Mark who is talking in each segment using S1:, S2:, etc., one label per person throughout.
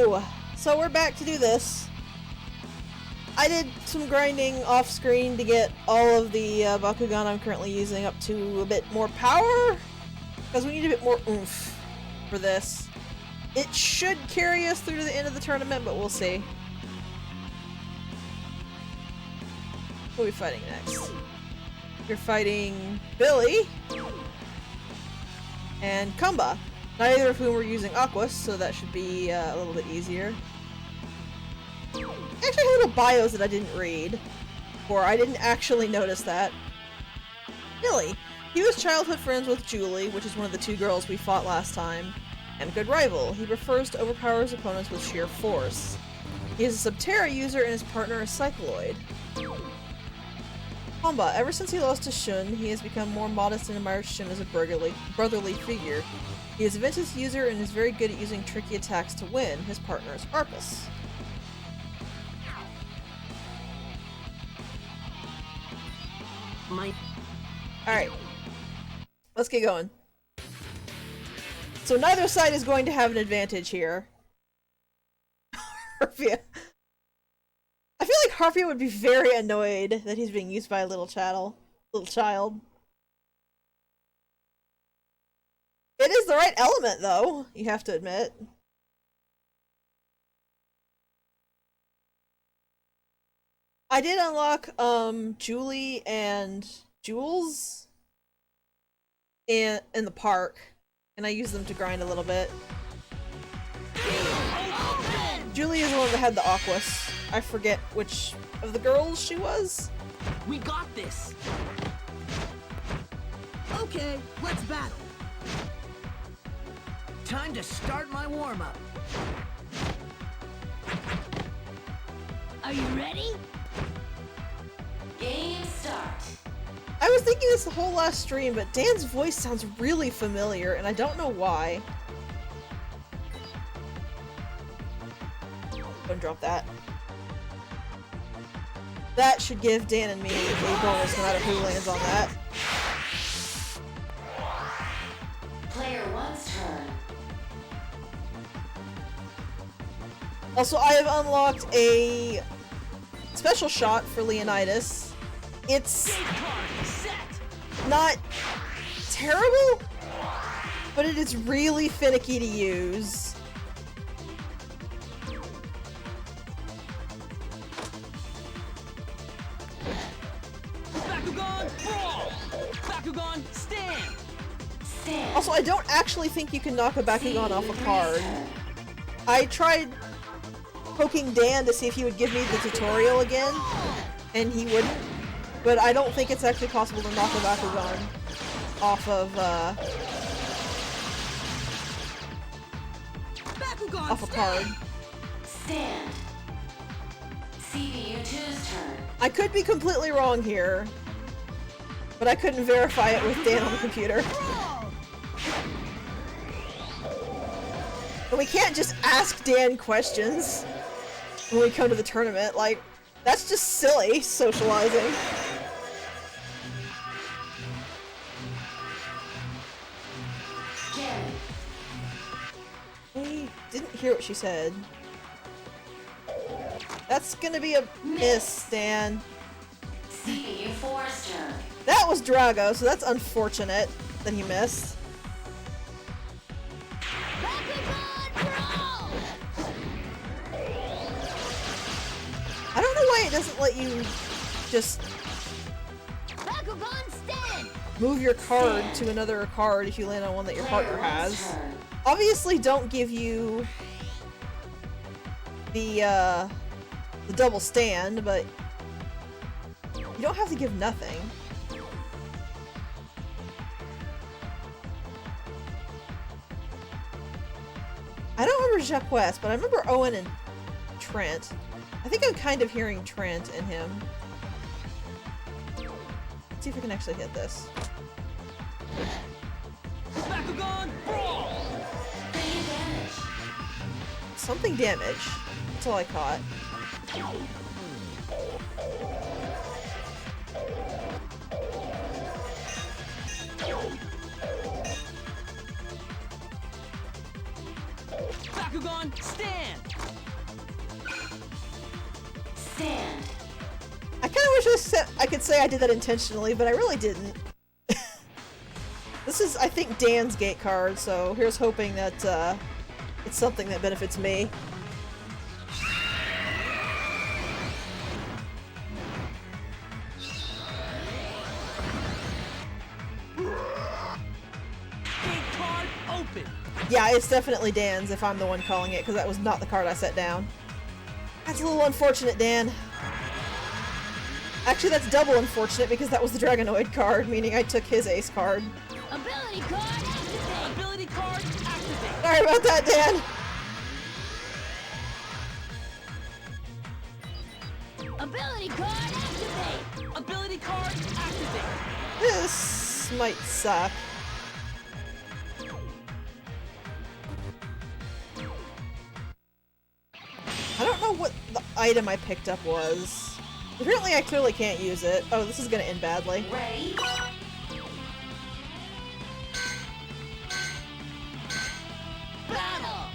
S1: Hello! So we're back to do this. I did some grinding off screen to get all of the Bakugan I'm currently using up to a bit more power, because we need a bit more oomph for this. It should carry us through to the end of the tournament, but we'll see. Who are we fighting next? You're fighting Billy and Kumba, neither of whom were using Aquas, so that should be a little bit easier. Actually, I have little bios that I didn't read, or I didn't actually notice that. Billy. He was childhood friends with Julie, which is one of the two girls we fought last time, and a good rival. He prefers to overpower his opponents with sheer force. He is a Subterra user and his partner is Cycloid. Kumba. Ever since he lost to Shun, he has become more modest and admires Shun as a brotherly figure. He is a Ventus user and is very good at using tricky attacks to win. His partner is Arpus. Alright. Let's get going. So neither side is going to have an advantage here. Harpia. I feel like Harpia would be very annoyed that he's being used by a little child. It is the right element, though, you have to admit. I did unlock, Julie and Jules in the park, and I used them to grind a little bit. Julie is the one that had the Aquas. I forget which of the girls she was.
S2: We got this! Okay, let's battle! Time to start my warm-up. Are you ready?
S3: Game start.
S1: I was thinking this the whole last stream, but Dan's voice sounds really familiar, and I don't know why. Don't drop that. That should give Dan and me a bonus no matter who lands on that.
S3: Player one's turn.
S1: Also, I have unlocked a special shot for Leonidas. It's not terrible, but it is really finicky to use.
S2: Bakugan, brawl! Bakugan, stand!
S3: Stand.
S1: Also, I don't actually think you can knock a Bakugan off a card. I tried poking Dan to see if he would give me the tutorial again, and he wouldn't. But I don't think it's actually possible to knock a Bakugan off of,
S2: Bakugan,
S1: off a card.
S3: Stand. CPU2's turn.
S1: I could be completely wrong here, but I couldn't verify it with Dan on the computer. And we can't just ask Dan questions when we come to the tournament. Like, that's just silly socializing.
S3: Gary.
S1: I didn't hear what she said. That's gonna be a miss, Dan.
S3: CPU4's turn.
S1: That was Drago, so that's unfortunate that he missed. I don't know why it doesn't let you just move your card to another card if you land on one that your partner has.
S3: Turn.
S1: Obviously don't give you the double stand, but you don't have to give nothing. I don't remember Jacques West, but I remember Owen and Trent. I think I'm kind of hearing Trent in him. Let's see if I can actually hit this.
S2: Bakugan, brawl!
S3: Big advantage.
S1: Something damage. That's all I caught.
S2: Bakugan, Bakugan, stand!
S3: Stand.
S1: I kind of wish I could say I did that intentionally, but I really didn't. This is, I think, Dan's gate card, so here's hoping that it's something that benefits me.
S2: Gate card open!
S1: Yeah, it's definitely Dan's if I'm the one calling it, because that was not the card I set down. That's a little unfortunate, Dan. Actually, that's double unfortunate because that was the Dragonoid card, meaning I took his ace card.
S2: Ability card activate! Ability card activate!
S1: Sorry about that, Dan!
S2: Ability card activate! Ability card activate!
S1: This might suck. I don't know what the item I picked up was. Apparently I clearly can't use it. Oh, this is gonna end badly.
S3: Ready?
S2: Battle!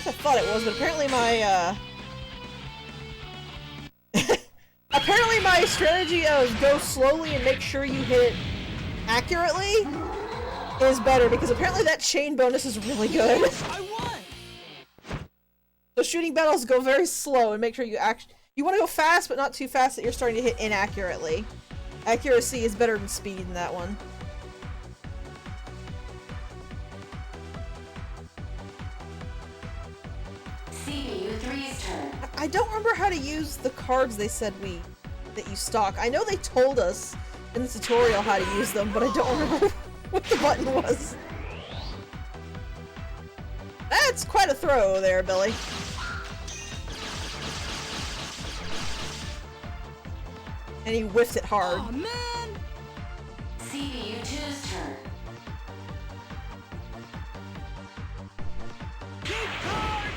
S1: I thought it was, but apparently my, apparently my strategy of go slowly and make sure you hit it accurately is better, because apparently that chain bonus is really good.
S2: I won!
S1: So shooting battles go very slow and make sure you you want to go fast, but not too fast that you're starting to hit inaccurately. Accuracy is better than speed in that one.
S3: CPU 3's turn.
S1: I don't remember how to use the cards they said that you stock. I know they told us in the tutorial how to use them, but I don't remember what the button was. That's quite a throw there, Billy. And he whiffed it hard.
S2: Oh man!
S3: CPU 2's turn.
S2: Gate card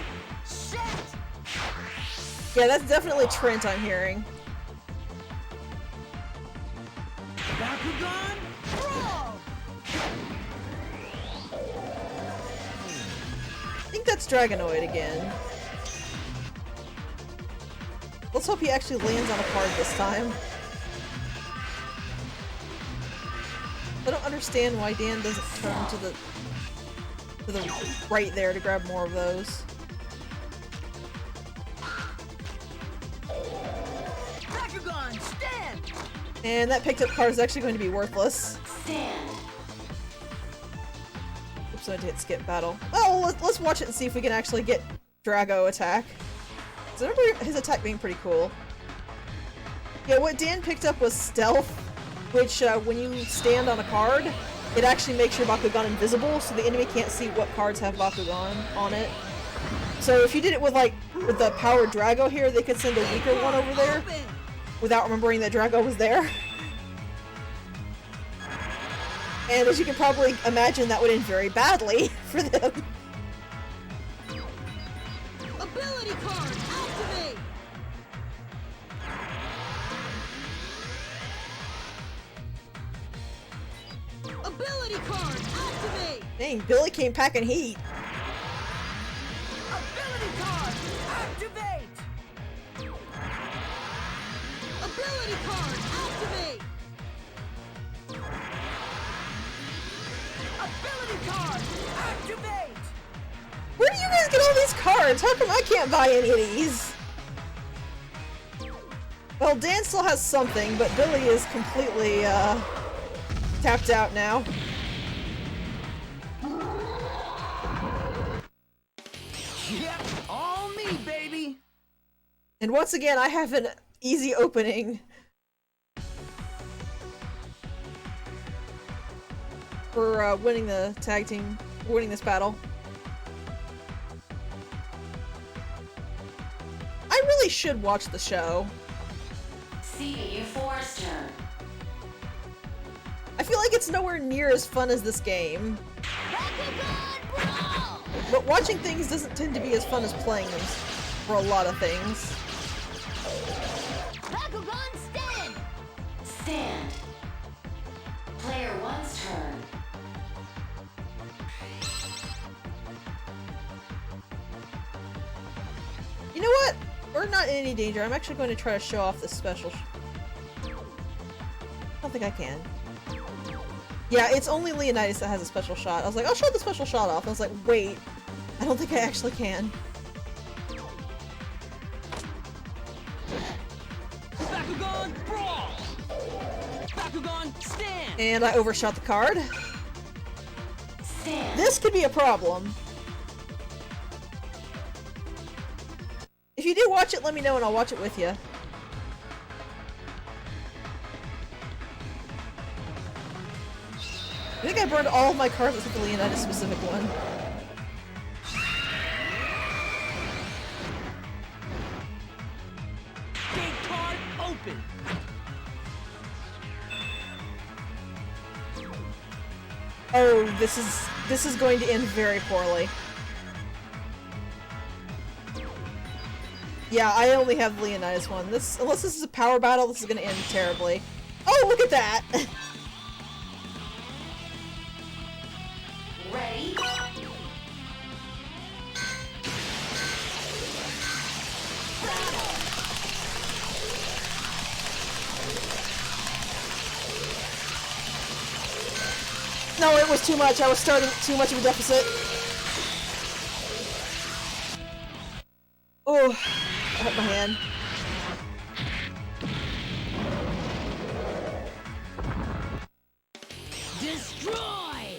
S2: set!
S1: Yeah, that's definitely Trent I'm hearing.
S2: Bakugan, brawl!
S1: I think that's Dragonoid again. Let's hope he actually lands on a card this time. I don't understand why Dan doesn't turn to the right there to grab more of those.
S2: Bakugan, stand!
S1: And that picked up card is actually going to be worthless.
S3: Stand.
S1: Oops, I did skip battle. Oh, let's watch it and see if we can actually get Drago attack. So I remember his attack being pretty cool. Yeah, what Dan picked up was Stealth, which when you stand on a card, it actually makes your Bakugan invisible, so the enemy can't see what cards have Bakugan on it. So if you did it with with the powered Drago here, they could send a weaker one over there
S2: Open!
S1: without remembering that Drago was there. And as you can probably imagine, that would end very badly for them.
S2: Ability card activate! Ability card activate!
S1: Dang, Billy came packing heat.
S2: Ability card activate! Ability card activate! Ability card activate!
S1: Where do you guys get all these cards? How come I can't buy any of these? Well, Dan still has something, but Billy is completely, tapped out now.
S2: Yep, all me, baby!
S1: And once again, I have an easy opening for winning the tag team, winning this battle. I really should watch the show.
S3: CPU 4's turn.
S1: I feel like it's nowhere near as fun as this game. watching things doesn't tend to be as fun as playing them for a lot of things.
S2: Bakugan stand!
S3: Stand. Player one's turn.
S1: You know what? We're not in any danger. I'm actually going to try to show off this special. I don't think I can. Yeah, it's only Leonidas that has a special shot. I was like, I'll show the special shot off. I was like, wait, I don't think I actually can.
S2: Bakugan brawl! Bakugan stand!
S1: And I overshot the card.
S3: Stand.
S1: This could be a problem. If you do watch it, let me know and I'll watch it with you. I think I burned all of my cards except the Leonidas specific one.
S2: Gate card open!
S1: Oh, this is going to end very poorly. Yeah, I only have the Leonidas one. Unless this is a power battle, this is gonna end terribly. Oh, look at that!
S3: Ready?
S1: No, it was too much. I was starting too much of a deficit. Oh, I hit my hand.
S2: Destroy!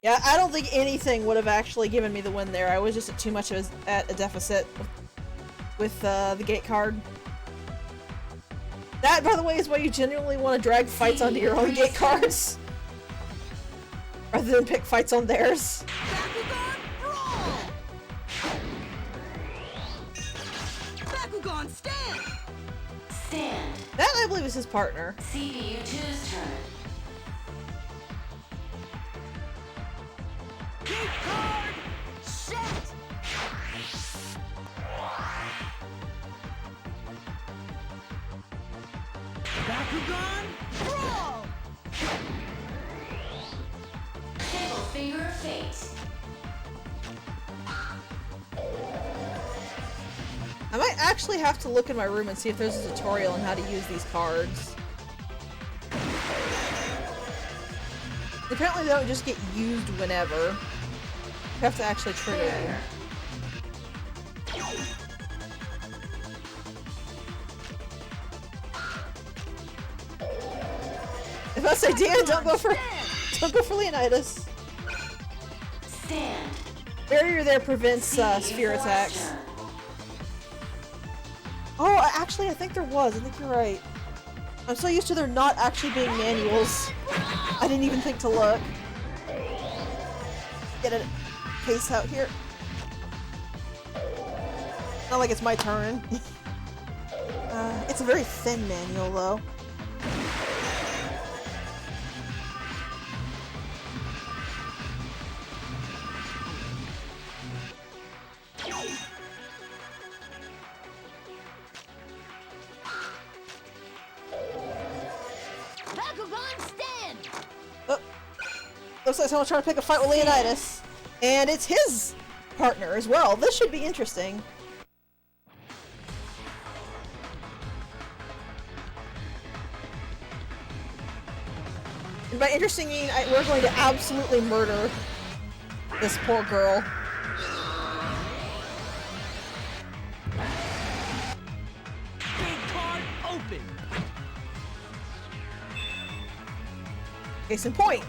S1: Yeah, I don't think anything would have actually given me the win there. I was just at too much of at a deficit with the gate card. That, by the way, is why you genuinely want to drag fights onto your own gate cards. Rather than pick fights on theirs.
S2: Bakugan brawl! Bakugan stand!
S3: Stand.
S1: That, I believe, is his partner.
S3: CBU2's turn.
S2: Gate card set! Bakugan brawl!
S3: Table finger of fate.
S1: I might actually have to look in my room and see if there's a tutorial on how to use these cards. Apparently they don't just get used whenever. You have to actually trigger them. If I say, Dan, don't go for Leonidas.
S3: Stand.
S1: Barrier there prevents sphere
S3: CBU4's
S1: attacks.
S3: turn.
S1: Oh, actually, I think there was. I think you're right. I'm so used to there not actually being manuals. I didn't even think to look. Get a case out here. Not like it's my turn. It's a very thin manual, though.
S2: Bakugan stand!
S1: Oh. Looks like someone's trying to pick a fight with Leonidas. And it's his partner as well. This should be interesting. And by interesting, I mean we're going to absolutely murder this poor girl.
S2: Gate card open!
S1: Case in point.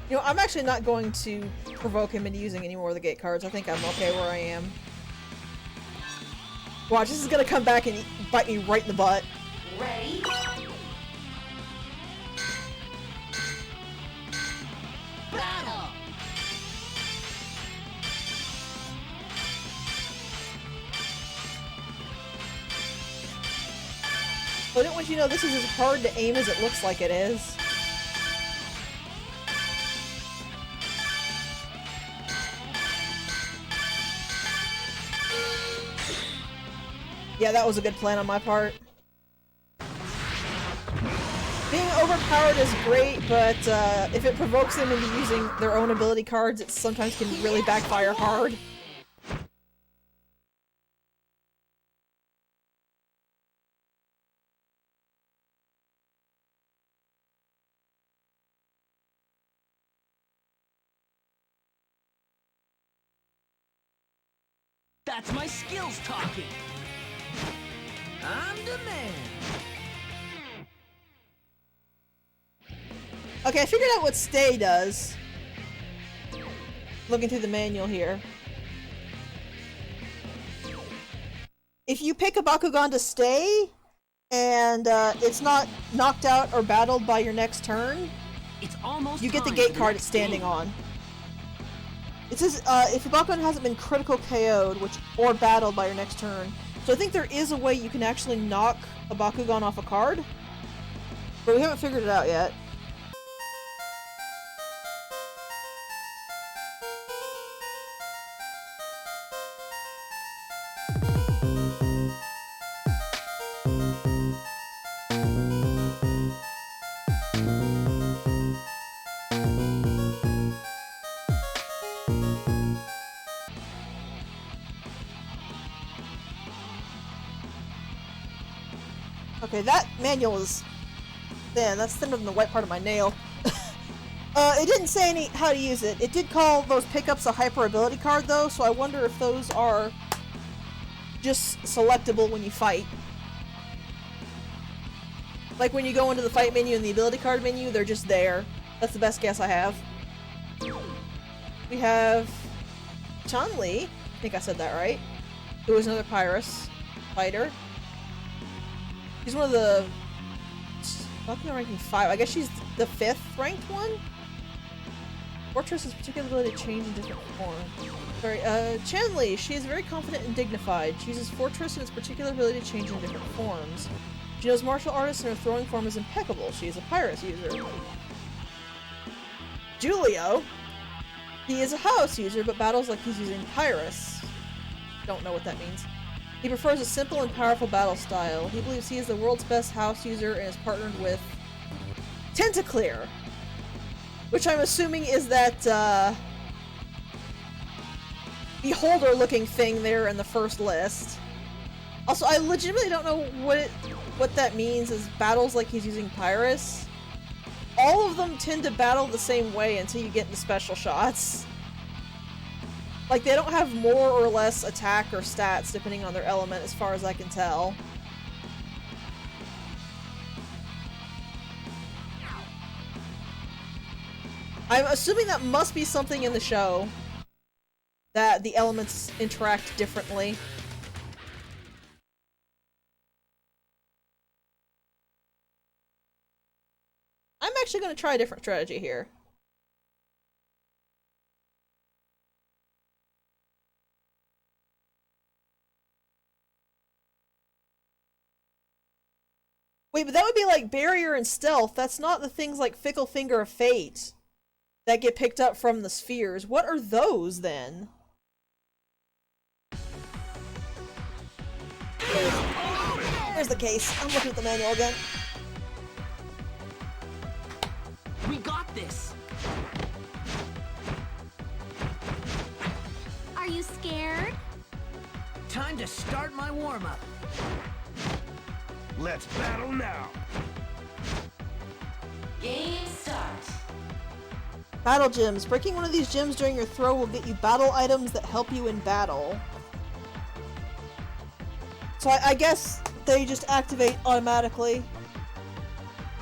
S1: You know, I'm actually not going to provoke him into using any more of the gate cards. I think I'm okay where I am. Watch, this is gonna come back and bite me right in the butt.
S3: Ready?
S2: Battle!
S1: I didn't want you to know this is as hard to aim as it looks like it is. Yeah, that was a good plan on my part. Being overpowered is great, but if it provokes them into using their own ability cards, it sometimes can really backfire hard.
S2: That's my skills talking. I'm the man.
S1: Okay, I figured out what stay does. Looking through the manual here. If you pick a Bakugan to stay, and it's not knocked out or battled by your next turn,
S2: It's almost
S1: you get the
S2: time
S1: gate
S2: for
S1: card
S2: next
S1: it's standing
S2: game.
S1: on. It says, if the Bakugan hasn't been critical KO'd, or battled by your next turn. So I think there is a way you can actually knock a Bakugan off a card, but we haven't figured it out yet. Okay, that manual is thin. That's thinner than the white part of my nail. It didn't say how to use it. It did call those pickups a hyper ability card though, so I wonder if those are just selectable when you fight. Like when you go into the fight menu and the ability card menu, they're just there. That's the best guess I have. We have Chun-Li, I think I said that right, who is another Pyrus fighter. She's one of the Bakugan ranking 5. I guess she's the 5th ranked one? Fortress has particular ability to change in different forms. Sorry, Chun-Li. She is very confident and dignified. She uses Fortress and its particular ability to change in different forms. She knows martial arts and her throwing form is impeccable. She is a Pyrus user. Julio. He is a House user, but battles like he's using Pyrus. Don't know what that means. He prefers a simple and powerful battle style. He believes he is the world's best House user and is partnered with Tentaclear, which I'm assuming is that beholder-looking thing there in the first list. Also, I legitimately don't know what that means. Is battles like he's using Pyrus. All of them tend to battle the same way until you get into special shots. Like, they don't have more or less attack or stats depending on their element, as far as I can tell. I'm assuming that must be something in the show, that the elements interact differently. I'm actually going to try a different strategy here. Wait, but that would be like Barrier and Stealth. That's not the things like Fickle Finger of Fate that get picked up from the spheres. What are those, then? Here's the case. I'm looking at the manual again.
S2: We got this.
S4: Are you scared?
S2: Time to start my warm-up.
S5: Let's battle now.
S3: Game start.
S1: Battle gems. Breaking one of these gems during your throw will get you battle items that help you in battle. So I guess they just activate automatically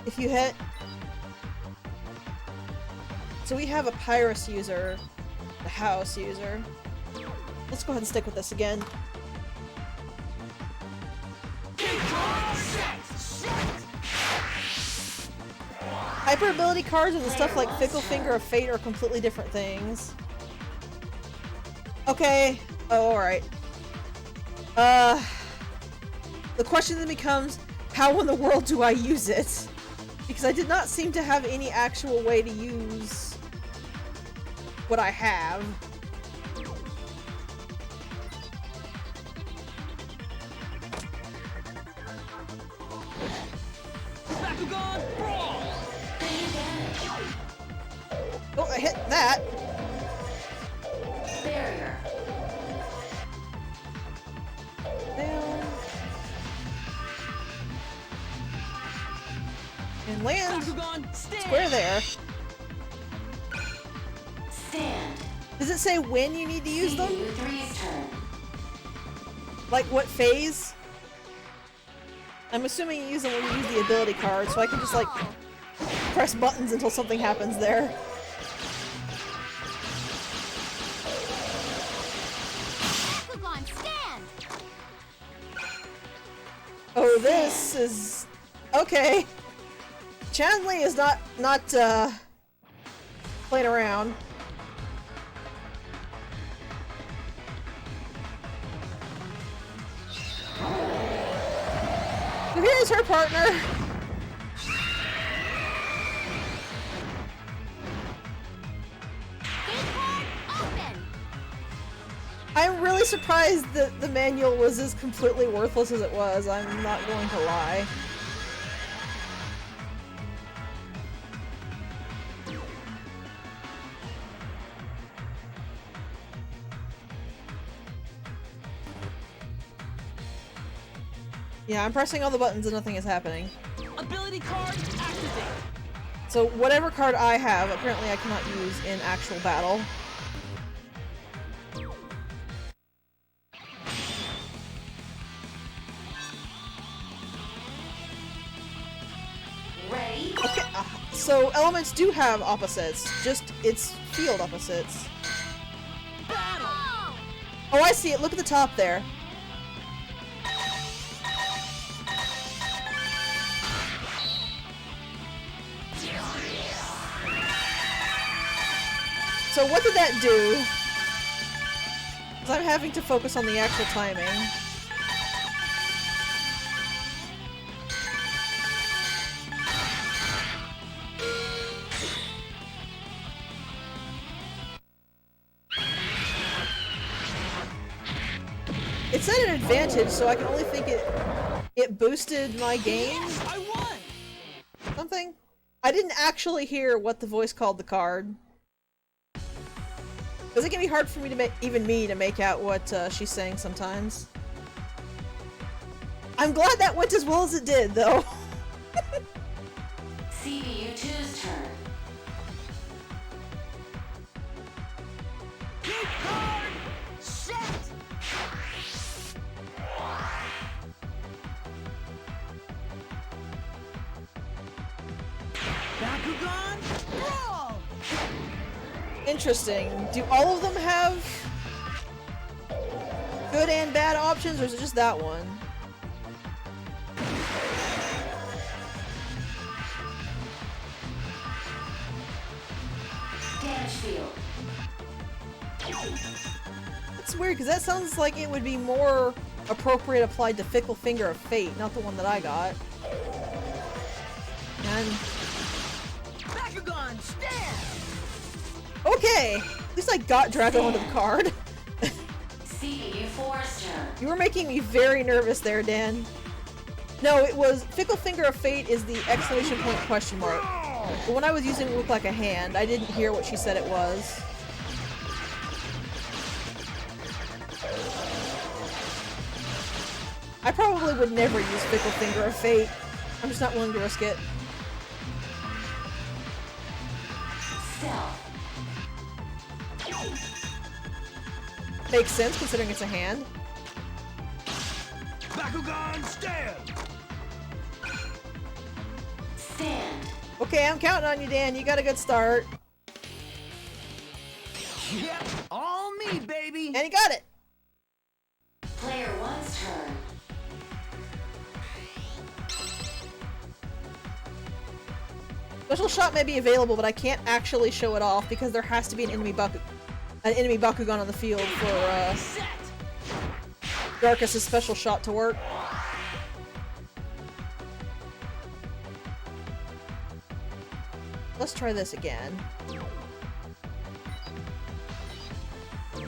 S1: if you hit. So we have a Pyrus user, a House user. Let's go ahead and stick with this again. Hyper ability cards and the stuff like Fickle Finger of Fate are completely different things. Okay. Oh, alright. The question then becomes, how in the world do I use it? Because I did not seem to have any actual way to use what I have.
S2: Bakugan Brawl!
S1: Oh, I hit that.
S3: Barrier.
S1: Down. And land
S2: Bakugan Stand!
S1: square there.
S3: Stand.
S1: Does it say when you need to use them?
S3: CU3's turn.
S1: Like what phase? I'm assuming you use them when you use the ability card, so I can just like press buttons until something happens there.
S4: Bakugan, stand!
S1: Oh, this is okay. Chun-Li is not playing around. So here's her partner.
S4: Gate card, open!
S1: I'm really surprised that the manual was as completely worthless as it was. I'm not going to lie. Yeah, I'm pressing all the buttons and nothing is happening.
S2: Ability card activate!
S1: So whatever card I have, apparently I cannot use in actual battle.
S3: Ready?
S1: Okay, so elements do have opposites, just it's field opposites.
S2: Battle!
S1: Oh, I see it. Look at the top there. So what did that do? Because I'm having to focus on the actual timing. It said an advantage, so I can only think it boosted my game.
S2: I won!
S1: Something. I didn't actually hear what the voice called the card. Because it can be hard for me to even me to make out what she's saying sometimes. I'm glad that went as well as it did, though.
S3: CU2's turn.
S2: Gate card set! Bakugan Brawl!
S1: Interesting. Do all of them have good and bad options, or is it just that one?
S3: Damage field.
S1: That's weird, because that sounds like it would be more appropriate applied to Fickle Finger of Fate, not the one that I got. And
S2: Bakugan stand!
S1: okay, at least I got Drago onto the card.
S3: CU4's turn.
S1: You were making me very nervous there, Dan. No, it was Fickle Finger of Fate is the exclamation point question mark. But when I was using it looked like a hand, I didn't hear what she said it was. I probably would never use Fickle Finger of Fate. I'm just not willing to risk it.
S3: Stealth.
S1: Makes sense considering it's a hand.
S2: Bakugan stand!
S3: Stand.
S1: Okay, I'm counting on you, Dan. You got a good start.
S2: Yep, all me, baby!
S1: And you got it!
S3: Player 1's turn.
S1: Special shot may be available, but I can't actually show it off because there has to be an enemy Bakugan on the field for
S2: Set!
S1: Darkus' special shot to work. let's try this again.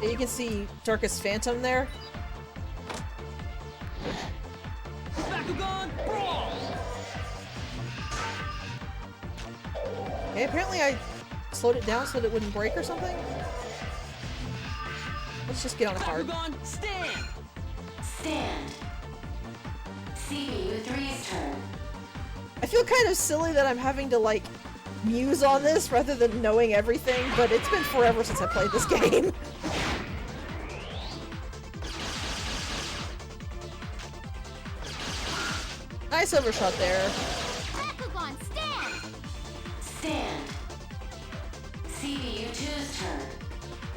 S1: You can see Darkest Phantom there.
S2: Bakugan Brawl!
S1: Okay, apparently I slowed it down so that it wouldn't break or something. Let's just get on a card.
S2: Bakugan Stand!
S3: Stand. CPU 3's turn.
S1: I feel kind of silly that I'm having to, like, muse on this rather than knowing everything, but it's been forever since I played this game. Nice overshot there.
S4: Bakugan, stand!
S3: Stand. CPU 2's turn.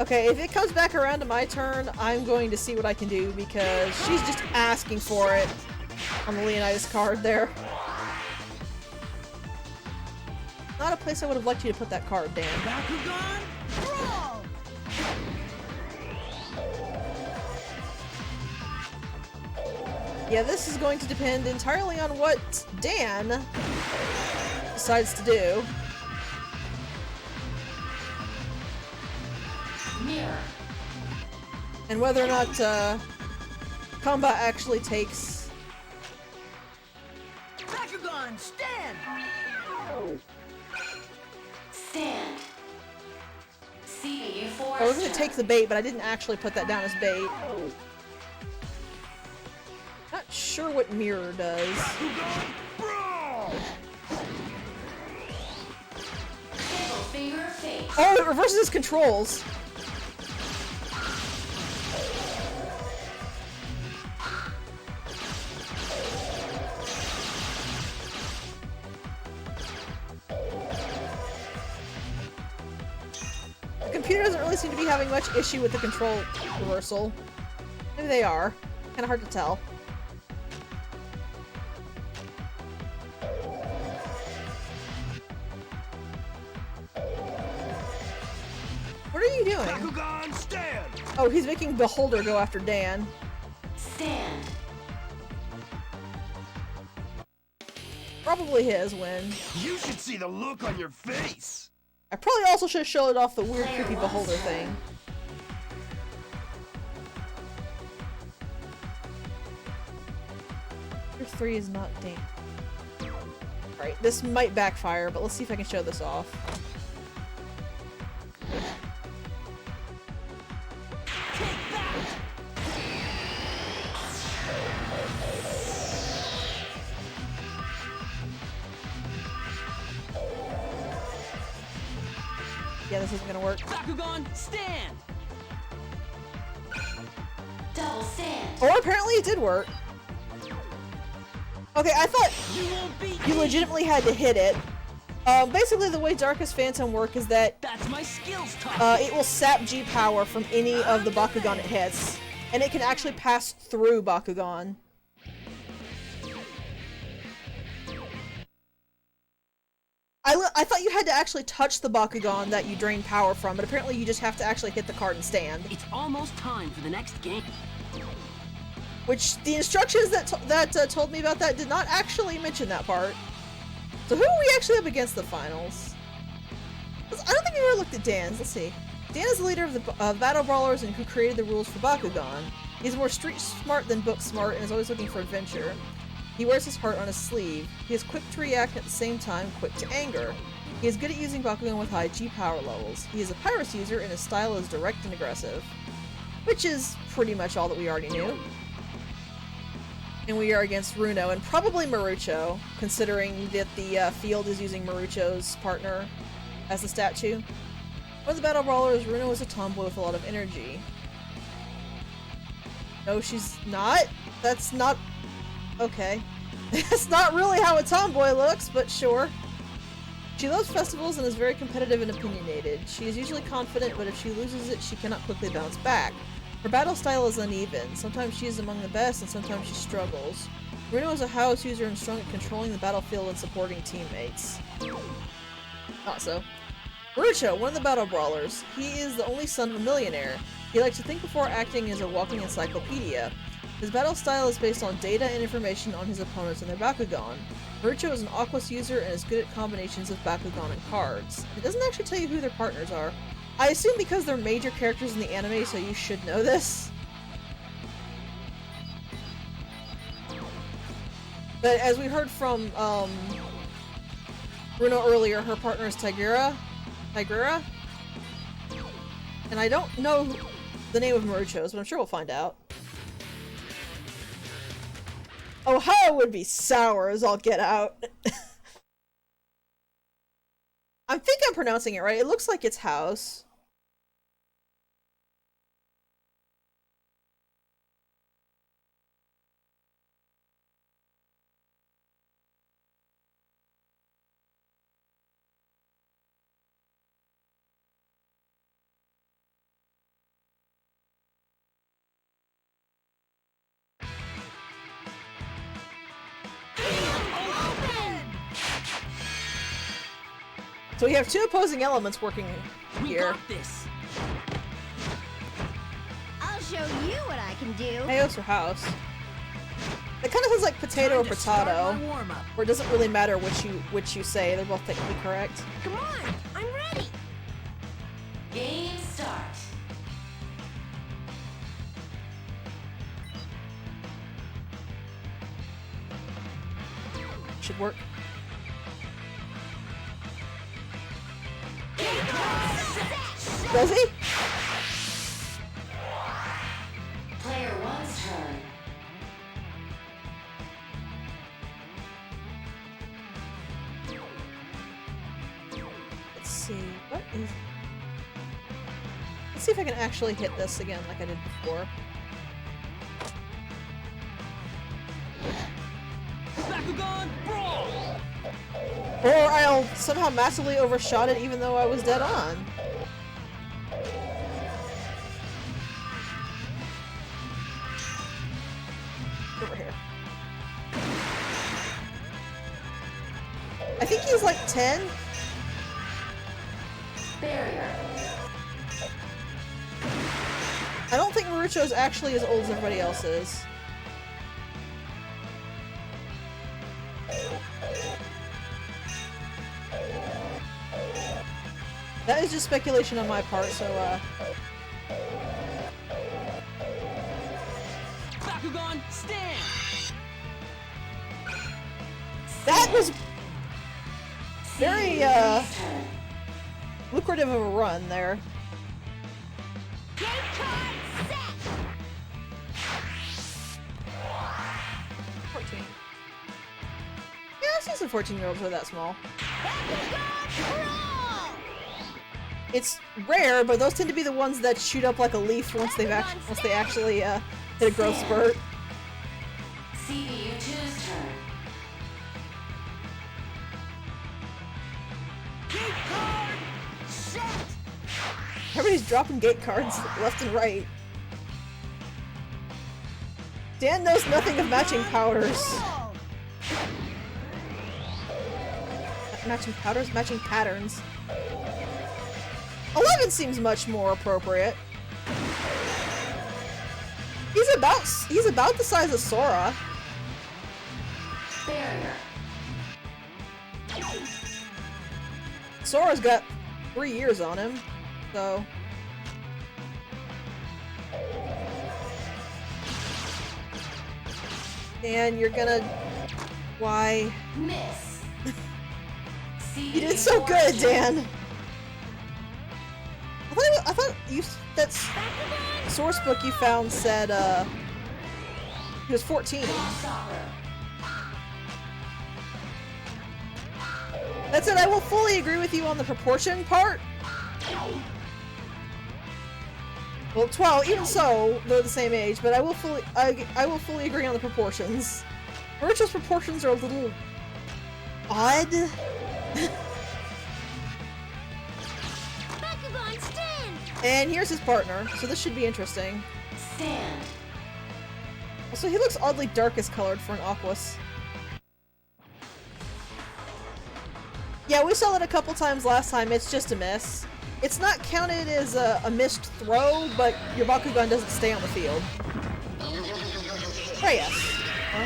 S1: Okay, if it comes back around to my turn, I'm going to see what I can do because she's just asking for it on the Leonidas card there. Not a place I would have liked you to put that card, Dan.
S2: Bakugan Brawl!
S1: Yeah, this is going to depend entirely on what Dan decides to do.
S3: Mirror.
S1: And whether or not combat actually takes...
S2: Bakugan Stand!
S3: Stand. CPU 4's
S1: I was going
S3: turn.
S1: to take the bait, but I didn't actually put that down as bait. Not sure what mirror does.
S2: Bakugan Brawl!
S3: Middle finger face.
S1: Oh, it reverses his controls. The computer doesn't really seem to be having much issue with the control reversal. Maybe they are. Kind of hard to tell. What are you doing?
S2: Bakugan Stand!
S1: Oh, he's making Beholder go after Dan.
S3: Stand.
S1: Probably his win.
S2: You should see the look on your face!
S1: I probably also should have showed off the weird, creepy Beholder thing. Your 3 is not Dan. Alright, this might backfire, but let's see if I can show this off. Yeah, this isn't gonna work.
S2: Bakugan Stand!
S3: Double stand.
S1: Or apparently it did work. Okay, I thought
S2: You won't beat
S1: you
S2: me!
S1: legitimately had to hit it. Basically the way Darkest Phantom work is that
S2: That's my skills talk!
S1: it will sap G power from any of the Bakugan it hits. And it can actually pass through Bakugan. I thought you had to actually touch the Bakugan that you drain power from, but apparently you just have to actually hit the card and stand.
S2: It's almost time for the next game.
S1: Which, the instructions that told me about that did not actually mention that part. So who are we actually up against the finals? I don't think we ever looked at Dan's. Let's see. Dan is the leader of the Battle Brawlers and who created the rules for Bakugan. He's more street smart than book smart and is always looking for adventure. He wears his heart on his sleeve. He is quick to react and at the same time quick to anger. He is good at using Bakugan with high G power levels. He is a Pyrus user and his style is direct and aggressive. Which is pretty much all that we already knew. And we are against Runo and probably Marucho, considering that the field is using Marucho's partner as the statue. One of the Battle Brawlers, Runo is a tomboy with a lot of energy. No, she's not? That's not... Okay. That's not really how a tomboy looks, but sure. She loves festivals and is very competitive and opinionated. She is usually confident, but if she loses it, she cannot quickly bounce back. Her battle style is uneven. Sometimes she is among the best, and sometimes she struggles. Runo is a house user and strong at controlling the battlefield and supporting teammates. Not so. Marucho, one of the Battle Brawlers. He is the only son of a millionaire. He likes to think before acting and is a walking encyclopedia. His battle style is based on data and information on his opponents and their Bakugan. Marucho is an Aquas user and is good at combinations of Bakugan and cards. It doesn't actually tell you who their partners are. I assume because they're major characters in the anime, so you should know this. But as we heard from Bruno earlier, her partner is Tigrera. And I don't know the name of Marucho's, but I'm sure we'll find out. Ohio would be sour as all get out. I think I'm pronouncing it right. It looks like it's house. So we have two opposing elements working
S2: We
S1: here.
S2: got this.
S4: I'll show you what I can do.
S1: House or house. It kind of feels like potato or
S2: Time to start
S1: potato,
S2: my warm-up.
S1: where it doesn't really matter which you say. They're both technically correct.
S4: Come on, I'm ready.
S3: Game start.
S1: Should work. Does he?
S3: Player one's turn.
S1: Let's see. What is... Let's see if I can actually hit this again like I did before.
S2: Bakugan Brawl!
S1: Or I'll somehow massively overshot it even though I was dead on. Over here. I think he's like 10.
S3: Barrier.
S1: I don't think Marucho's actually as old as everybody else is. That is just speculation on my part, so
S2: Bakugan stand!
S1: that was very
S3: Turn.
S1: lucrative of a run there.
S4: Game card set.
S1: 14. Yeah, I've seen some 14-year-olds who are that small.
S4: Bakugan brawl.
S1: It's rare, but those tend to be the ones that shoot up like a leaf once they actually hit a growth spurt.
S3: CPU2's turn.
S2: Gate card set!
S1: Everybody's dropping gate cards left and right. Dan knows nothing of matching powders.
S4: Brawl.
S1: Matching powders? Matching patterns. 11 seems much more appropriate. He's about the size of Sora.
S3: Barrier.
S1: Sora's got 3 years on him, so... And you're gonna... Why?
S3: Miss.
S1: You did so good, Dan! I thought you... That source book you found said, he was 14.
S3: Soccer.
S1: That said, I will fully agree with you on the proportion part. Well, 12, even so, they're the same age, but I will fully agree on the proportions. Marucho's proportions are a little odd.
S4: Bakugan stand.
S1: And here's his partner, so this should be interesting.
S3: Stand.
S1: Also, he looks oddly darkest colored for an Aquas. Yeah, we saw that a couple times last time. It's just a miss. It's not counted as a missed throw, but your Bakugan doesn't stay on the field. Try yes. Huh?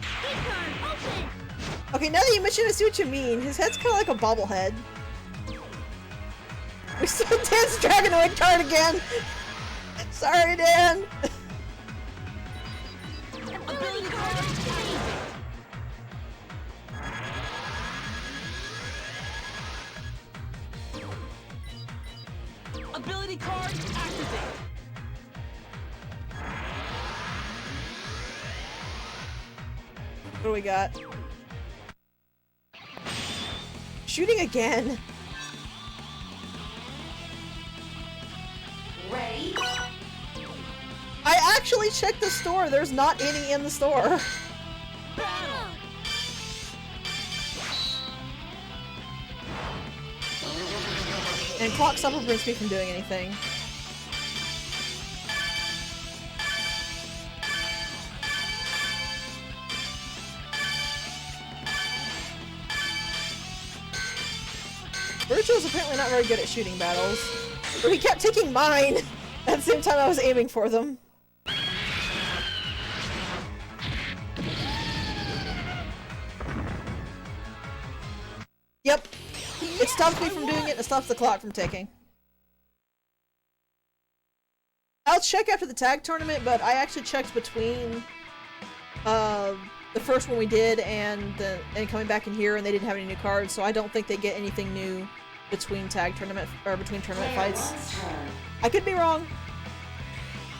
S4: Key card open.
S1: Okay, now that you mention it, I see what you mean. His head's kind of like a bobblehead. We still Dan's Dragonoid card again! Sorry, Dan!
S2: Ability card activated. Ability card activated.
S1: What do we got? Shooting again!
S3: Ready?
S1: I actually checked the store, there's not any in the store.
S2: Battle.
S1: And Clock Stopper prevents me from doing anything. Virgil's apparently not very good at shooting battles. But he kept taking mine at the same time I was aiming for them. Yep. It stops me from doing it and it stops the clock from ticking. I'll check after the tag tournament, but I actually checked between the first one we did and coming back in here, and they didn't have any new cards, so I don't think they get anything new between tournament fights. I could be wrong,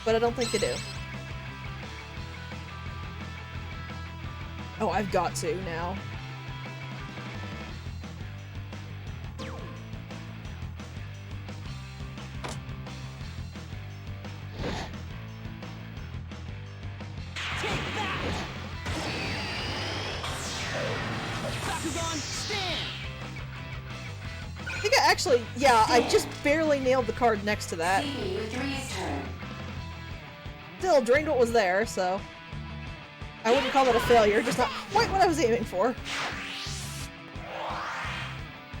S1: but I don't think they do. Oh, I've got to now.
S2: Take that. Bakugan, stand.
S1: I think I actually, yeah, I just barely nailed the card next to that.
S3: CPU3's turn.
S1: Still, drained what was there, so I wouldn't call it a failure, just not quite what I was aiming for.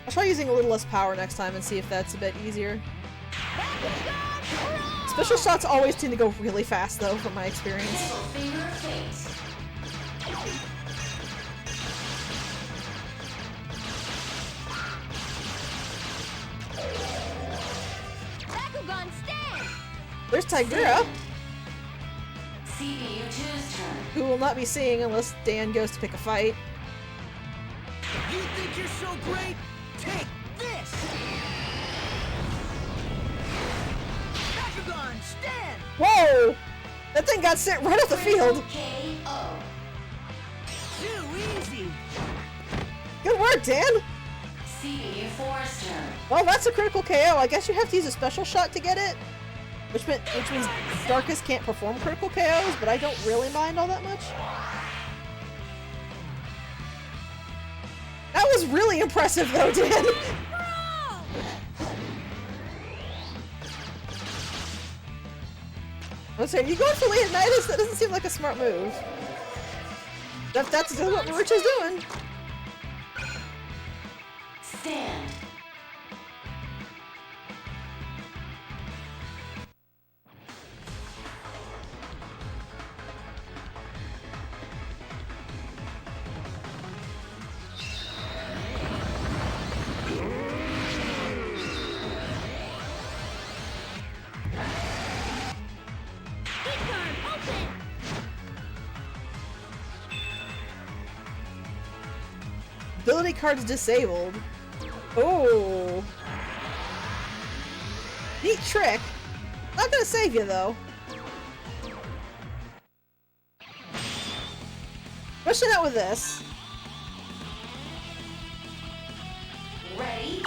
S1: I'll try using a little less power next time and see if that's a bit easier. Special shots always tend to go really fast, though, from my experience.
S3: Finger of fate.
S4: Bakugan stand.
S1: There's Tigera,
S3: CPU2's turn.
S1: who will not be seeing unless Dan goes to pick a fight.
S2: You think you're so great? Take this. Bakugan, stand.
S1: Whoa! That thing got sent right off the field!
S3: KO.
S2: Too easy.
S1: Good work, Dan!
S3: CPU4's turn.
S1: Well, that's a critical KO. I guess you have to use a special shot to get it. Which means Darkus can't perform critical KOs, but I don't really mind all that much. That was really impressive, though, Dan! Let's say, are you going for Leonidas? That doesn't seem like a smart move. That's what Rich is doing.
S3: Stand.
S4: Key card open.
S1: Ability cards disabled. Oh. Neat trick. Not gonna save you, though. Especially not with this.
S3: Ready?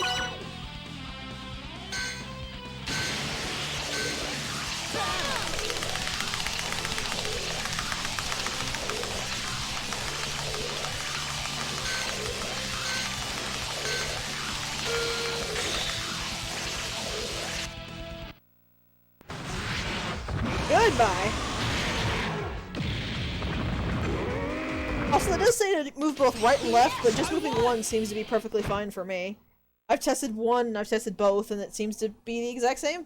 S1: Goodbye. Also, it does say to move both right and left, but just moving one seems to be perfectly fine for me. I've tested one, I've tested both, and it seems to be the exact same.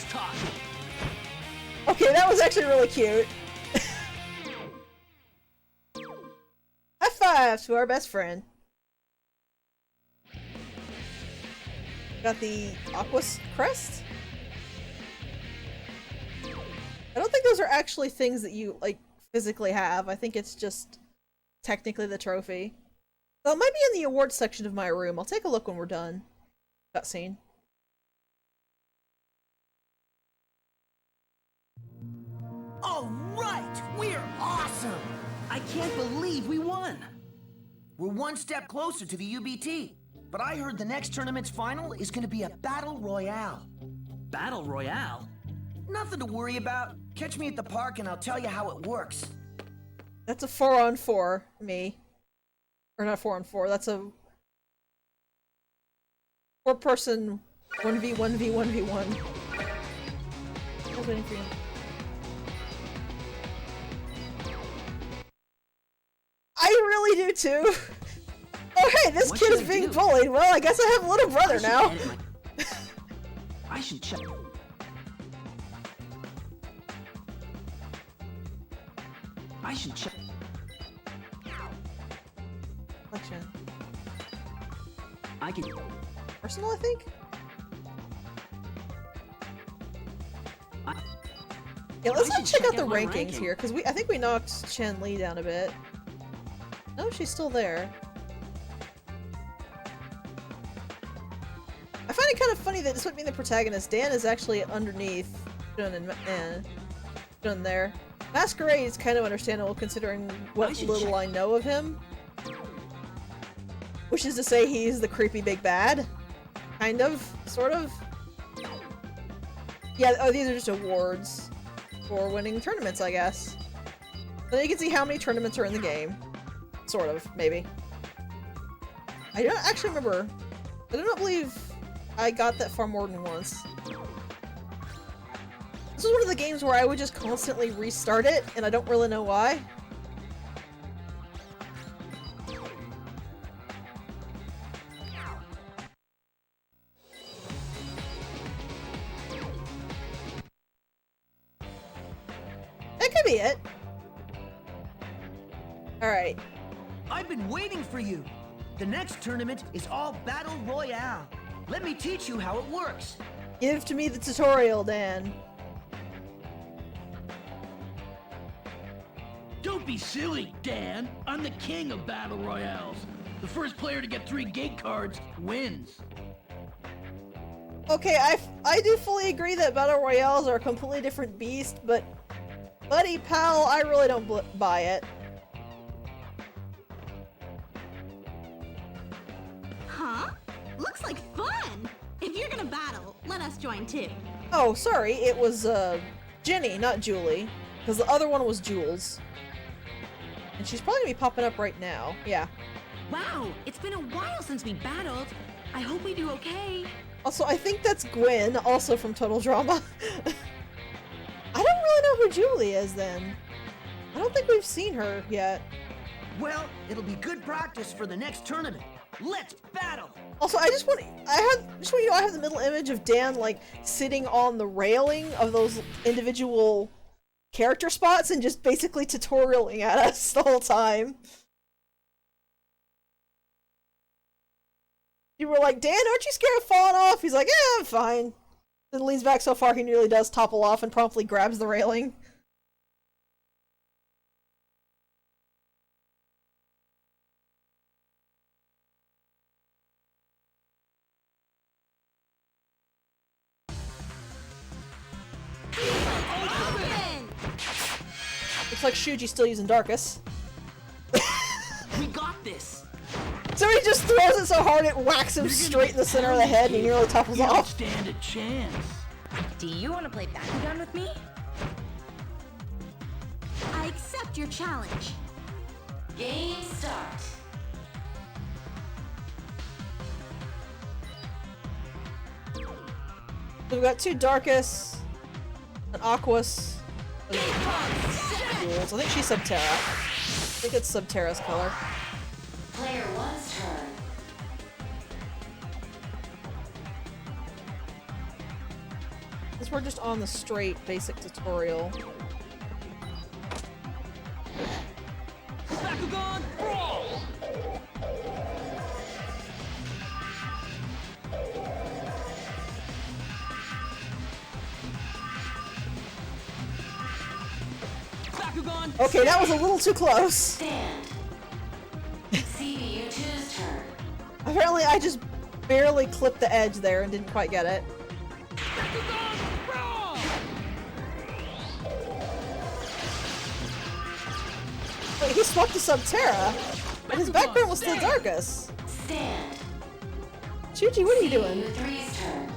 S2: who's talking.
S1: Okay, that was actually really cute. High five to our best friend. Got the Aqua's crest? I don't think those are actually things that you, like, physically have. I think it's just technically the trophy. So it might be in the awards section of my room. I'll take a look when we're done. Cutscene.
S2: All right, we're awesome. I can't believe we won. We're one step closer to the UBT, but I heard the next tournament's final is going to be a battle royale.
S5: Battle Royale?
S2: Nothing to worry about. Catch me at the park and I'll tell you how it works.
S1: That's a 4-on-4, me. Or not 4-on-4, that's a 4-person 1v1v1v1. I was waiting for you. I really do too. Oh hey, this
S5: What
S1: kid
S5: should
S1: is
S5: I
S1: being
S5: do?
S1: bullied. Well, I guess I have a little brother now.
S5: I should check. I should check.
S1: Collection.
S5: I can.
S1: Personal, I think? Yeah, let's
S5: I
S1: not
S5: should
S1: check out
S5: check
S1: the
S5: out my
S1: rankings
S5: ranking.
S1: here, because I think we knocked Chun-Li down a bit. No, she's still there. I find it kind of funny that despite being the protagonist, Dan is actually underneath Chun and Chun there. Masquerade is kind of understandable considering what
S5: should
S1: little
S5: check-
S1: I know of him. Which is to say he's the creepy big bad. Kind of. Sort of. Yeah, oh, these are just awards for winning tournaments, I guess. So you can see how many tournaments are in the game. Sort of, maybe. I don't actually remember. I do not believe I got that far more than once. This is one of the games where I would just constantly restart it, and I don't really know why. That could be it. Alright.
S2: I've been waiting for you. The next tournament is all battle royale. Let me teach you how it works.
S1: Give to me the tutorial, Dan.
S6: Don't be silly, Dan. I'm the king of battle royales. The first player to get 3 gate cards wins.
S1: Okay, I do fully agree that battle royales are a completely different beast, but buddy, pal, I really don't buy it.
S7: Huh? Looks like fun! If you're gonna battle, let us join too.
S1: Oh, sorry, it was Jenny, not Julie, because the other one was Jules. And she's probably gonna be popping up right now. Yeah.
S7: Wow, it's been a while since we battled. I hope we do okay.
S1: Also, I think that's Gwen, also from Total Drama. I don't really know who Julie is then. I don't think we've seen her yet.
S2: Well, it'll be good practice for the next tournament. Let's battle!
S1: Also, I just want you know, I have the middle image of Dan, like, sitting on the railing of those individual character spots and just basically tutorialing at us the whole time. You were like, Dan, aren't you scared of falling off? He's like, yeah, I'm fine. Then leans back so far he nearly does topple off and promptly grabs the railing.
S7: Open!
S1: Looks like Shuji's still using Darkus.
S5: We got this.
S1: So he just throws it so hard it whacks him straight in the center of the head and he nearly topples
S6: You don't
S1: off.
S6: stand a chance.
S8: Do you want to play Bakugan with me?
S7: I accept your challenge.
S3: Game start.
S1: So we've got 2 Darkus, an Aquas, a Jules. I think she's Subterra. I think it's Subterra's color.
S3: Player 1's turn.
S1: since we're just on the straight basic tutorial.
S5: Bakugan Brawl! Bakugan
S1: Okay, that was a little too close.
S3: Stand. CPU2's turn.
S1: Apparently I just barely clipped the edge there and didn't quite get it.
S6: Bakugan Brawl!
S1: Wait, he swapped to Subterra? But his background was still Darkus.
S3: Stand.
S1: Chuchi, what are you doing?
S3: CPU3's turn.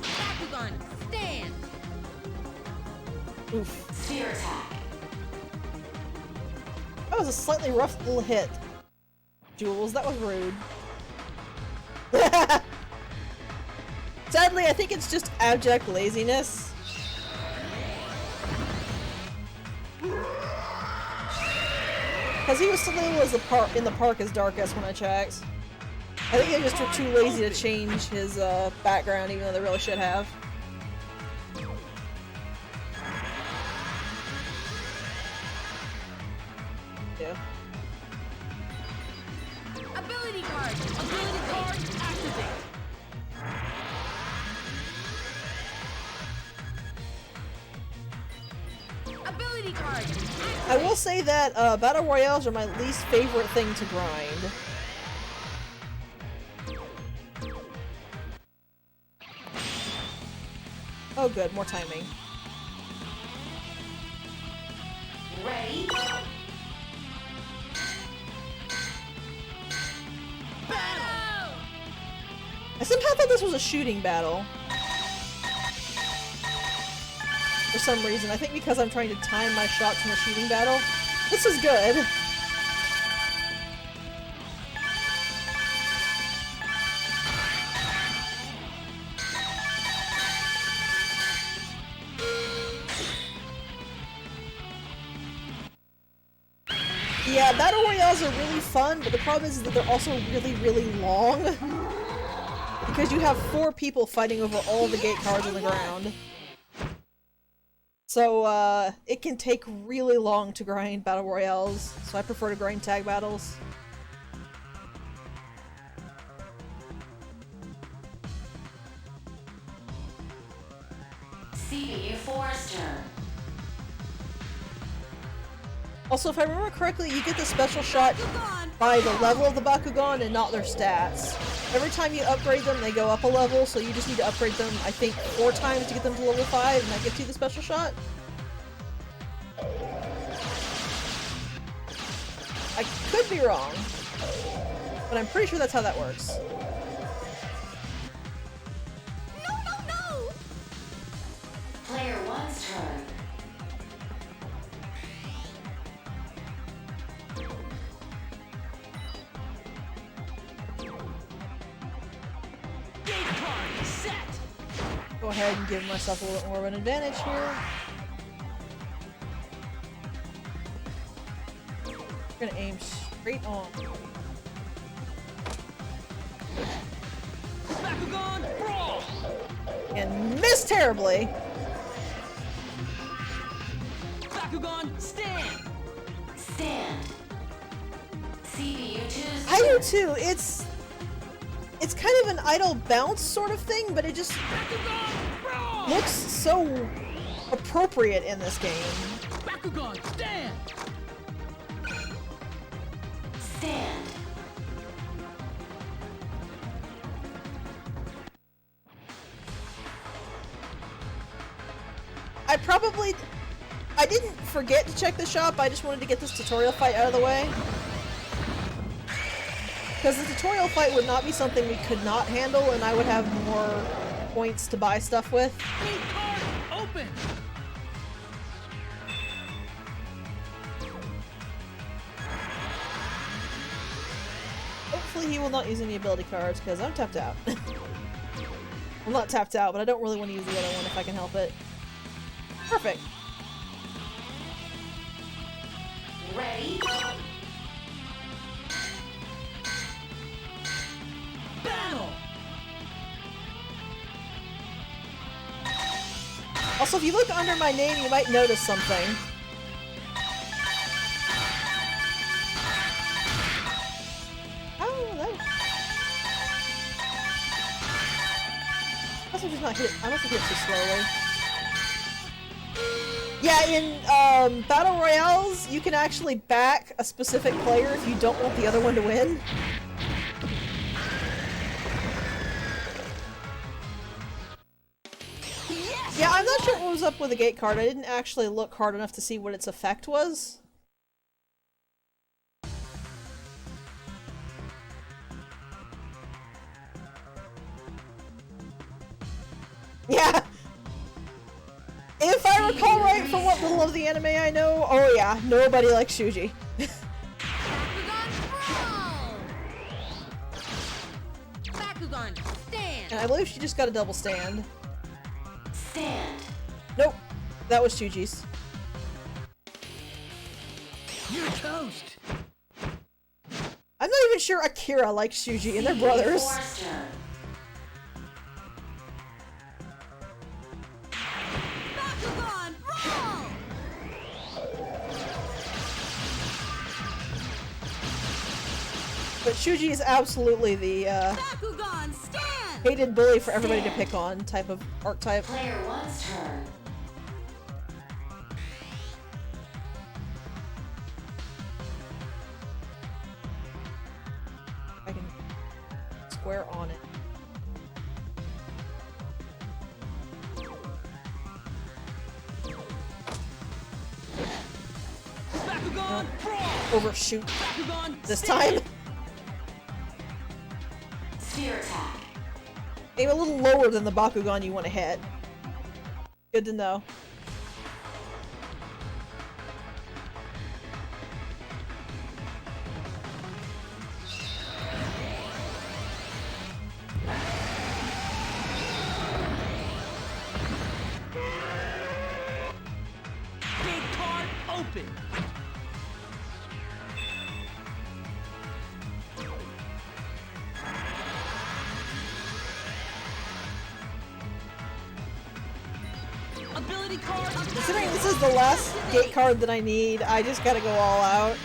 S4: Bakugan, stand!
S1: Oof.
S3: Sphere attack.
S1: That was a slightly rough little hit. Jules, that was rude. Sadly, I think it's just abject laziness. Because he was still able as in the park as Darkus when I checked. I think they just were too lazy to change his background, even though they really should have. Yeah.
S4: Ability card!
S6: Ability card activate.
S4: Ability card!
S1: I will say that Battle Royales are my least favorite thing to grind. Oh good, more timing.
S3: Ready?
S1: I somehow thought this was a shooting battle. For some reason. I think because I'm trying to time my shots in a shooting battle. This is good. Yeah, Battle Royales are really fun, but the problem is that they're also really, really long. Because you have 4 people fighting over all the gate cards on the ground. So, it can take really long to grind Battle Royales, so I prefer to grind tag battles.
S3: CPU4's turn.
S1: Also, if I remember correctly, you get the special shot by the level of the Bakugan and not their stats. Every time you upgrade them, they go up a level, so you just need to upgrade them, I think, 4 times to get them to level 5, and that gives you the special shot. I could be wrong, but I'm pretty sure that's how that works.
S7: No, no, no!
S3: Player 1's turn.
S6: Gate card set.
S1: Go ahead and give myself a little bit more of an advantage here. I'm gonna aim straight on.
S6: Bakugan Brawl.
S1: And miss terribly!
S6: Bakugan stand.
S3: Stand. CPU2's
S1: I
S3: turn.
S1: do too. It's kind of an idle bounce sort of thing, but it just
S6: Bakugan Brawl.
S1: looks so appropriate in this game.
S6: Bakugan stand.
S3: Stand.
S1: I didn't forget to check the shop, I just wanted to get this tutorial fight out of the way. Because the tutorial fight would not be something we could not handle, and I would have more points to buy stuff with.
S6: Gate card open.
S1: Hopefully he will not use any ability cards, because I'm tapped out. I'm not tapped out, but I don't really want to use the other one if I can help it. Perfect.
S3: Ready?
S1: Also, if you look under my name, you might notice something. Oh, that... I must have just not hit it. I must have hit it too slowly. Yeah, in Battle Royales, you can actually back a specific player if you don't want the other one to win. Yeah, I'm not sure what was up with the gate card. I didn't actually look hard enough to see what its effect was. Yeah! If I recall right from what little of the anime I know, oh yeah, nobody likes Shuji.
S4: Bakugan, stand!
S1: And I believe she just got a double stand.
S3: Stand.
S1: Nope, that was Shuji's.
S6: You're toast.
S1: I'm not even sure Akira likes Shuji and they're brothers.
S3: Force turn.
S4: Bakugan, brawl!
S1: But Shuji is absolutely the
S4: Bakugan, stand!
S1: hated bully for everybody to pick on type of archetype.
S3: Player one's turn.
S1: I can square on it.
S5: Bakugan, brawl!
S1: Overshoot
S5: Bakugan,
S1: this
S5: stand!
S1: time.
S3: Spear attack.
S1: Aim a little lower than the Bakugan you want to hit. Good to know.
S5: Gate card open! Ability card!
S1: Considering this is the last gate card that I need, I just gotta go all out.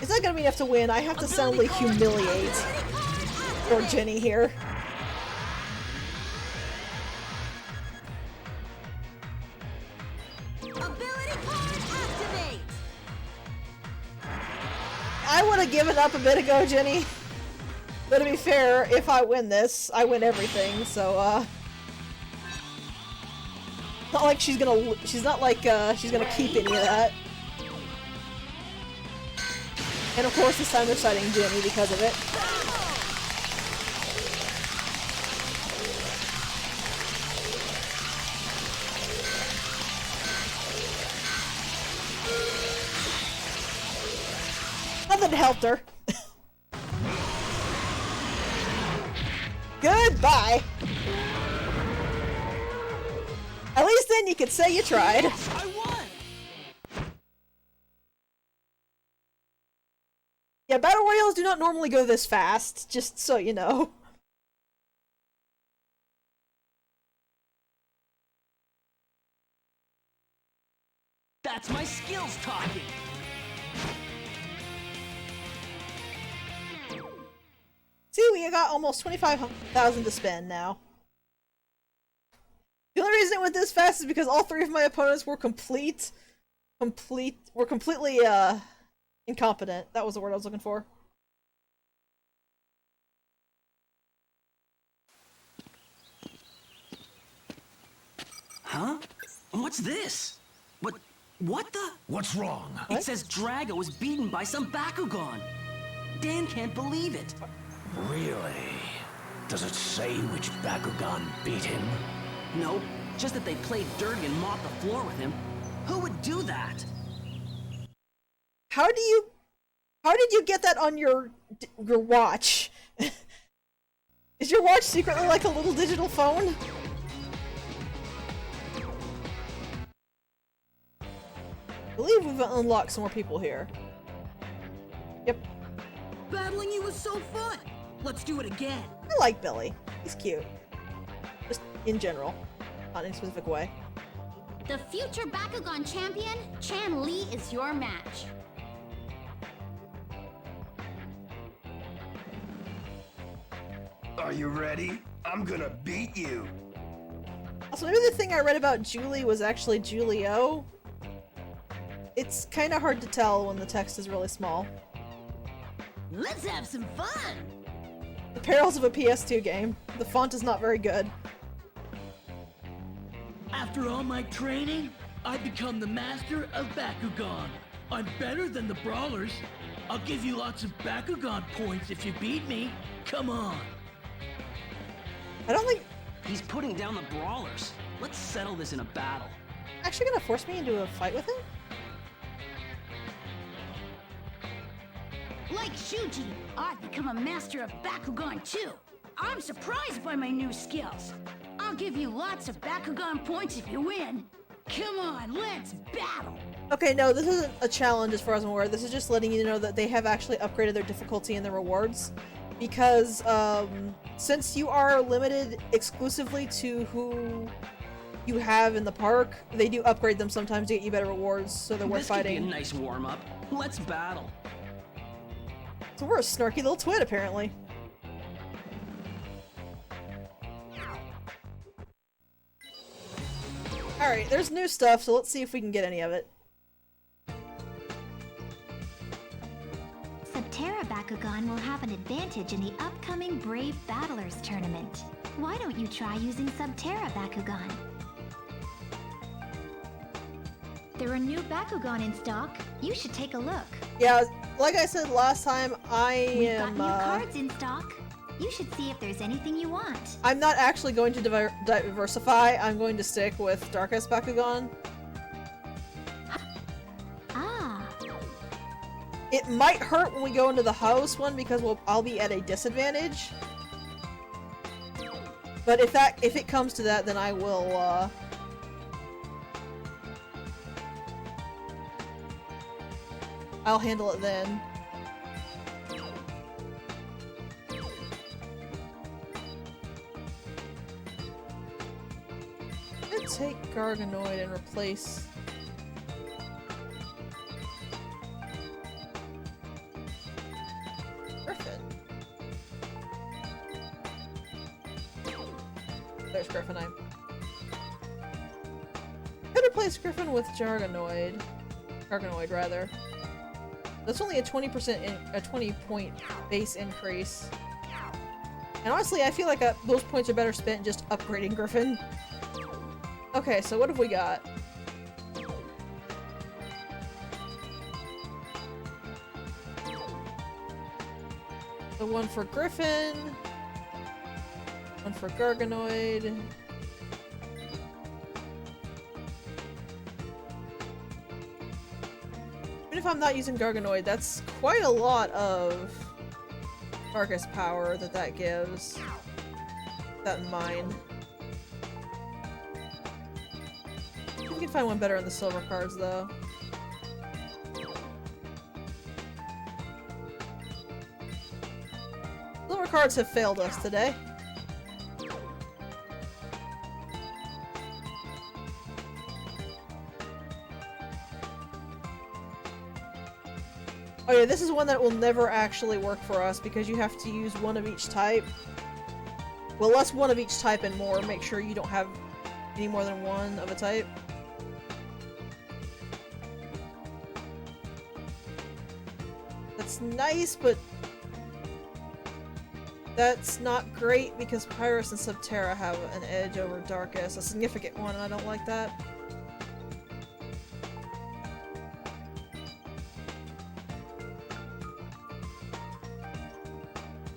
S1: It's not gonna be enough to win. I have to soundly humiliate poor Jenny here.
S4: Ability card activate!
S1: I would have given up a bit ago, Jenny. But to be fair, if I win this, I win everything, so, not like she's gonna keep any of that. And of course this time they're citing Jenny because of it. Nothing helped her. Goodbye! At least then you could say you tried.
S5: I won!
S1: Yeah, Battle Royales do not normally go this fast, just so you know.
S5: That's my skills talking!
S1: See, we got almost 25,000 to spend now. The only reason it went this fast is because all three of my opponents were completely, incompetent. That was the word I was looking for.
S5: Huh? What's this? What the?
S2: What's wrong?
S1: What?
S5: It says Drago was beaten by some Bakugan. Dan can't believe it.
S2: Really? Does it say which Bakugan beat him?
S5: No, just that they played dirty and mopped the floor with him. Who would do that?
S1: How did you get that on your watch? Is your watch secretly like a little digital phone? I believe we've unlocked some more people here. Yep.
S4: Battling you was so fun! Let's do it again!
S1: I like Billy. He's cute. Just in general. Not in a specific way.
S7: The future Bakugan champion, Chun-Li, is your match.
S2: Are you ready? I'm gonna beat you.
S1: Also, maybe the thing I read about Julie was actually Julio. It's kind of hard to tell when the text is really small.
S4: Let's have some fun!
S1: The perils of a PS2 game. The font is not very good.
S6: After all my training, I've become the master of Bakugan. I'm better than the Brawlers. I'll give you lots of Bakugan points if you beat me. Come on.
S1: I don't think...
S5: He's putting down the Brawlers. Let's settle this in a battle.
S1: Actually gonna force me into a fight with him?
S4: Like Shuji, I've become a master of Bakugan too. I'm surprised by my new skills. I'll give you lots of Bakugan points if you win. Come on, let's battle!
S1: Okay, no, this isn't a challenge as far as I'm aware. This is just letting you know that they have actually upgraded their difficulty and the rewards. Because, since you are limited exclusively to who you have in the park, they do upgrade them sometimes to get you better rewards, so they're worth
S5: This could be a
S1: fighting.
S5: nice warm-up. Let's battle.
S1: So we're a snarky little twit, apparently. Alright, there's new stuff, so let's see if we can get any of it.
S9: Subterra Bakugan will have an advantage in the upcoming Brave Battlers tournament. Why don't you try using Subterra Bakugan? There are new Bakugan in stock. You should take a look.
S1: Yeah, like I said last time,
S9: We've got new cards in stock. You should see if there's anything you want.
S1: I'm not actually going to diversify. I'm going to stick with Darkest Bakugan.
S9: Ah.
S1: It might hurt when we go into the house one because I'll be at a disadvantage. But if it comes to that, then I will I'll handle it then. I'm gonna take Garganoid and replace Griffin. There's Griffin. I'm gonna replace Griffin with Garganoid rather. That's only a 20 point base increase. And honestly, I feel like those points are better spent just upgrading Griffin. Okay, so what have we got? The one for Griffin. One for Garganoid. Even if I'm not using Garganoid, that's quite a lot of Darkest power that gives. Keep that in mind. We can find one better in the silver cards, though. Silver cards have failed us today. Oh yeah, this is one that will never actually work for us because you have to use one of each type. Well, less one of each type and more. Make sure you don't have any more than one of a type. That's nice, but that's not great because Pyrus and Subterra have an edge over Darkest, a significant one, and I don't like that.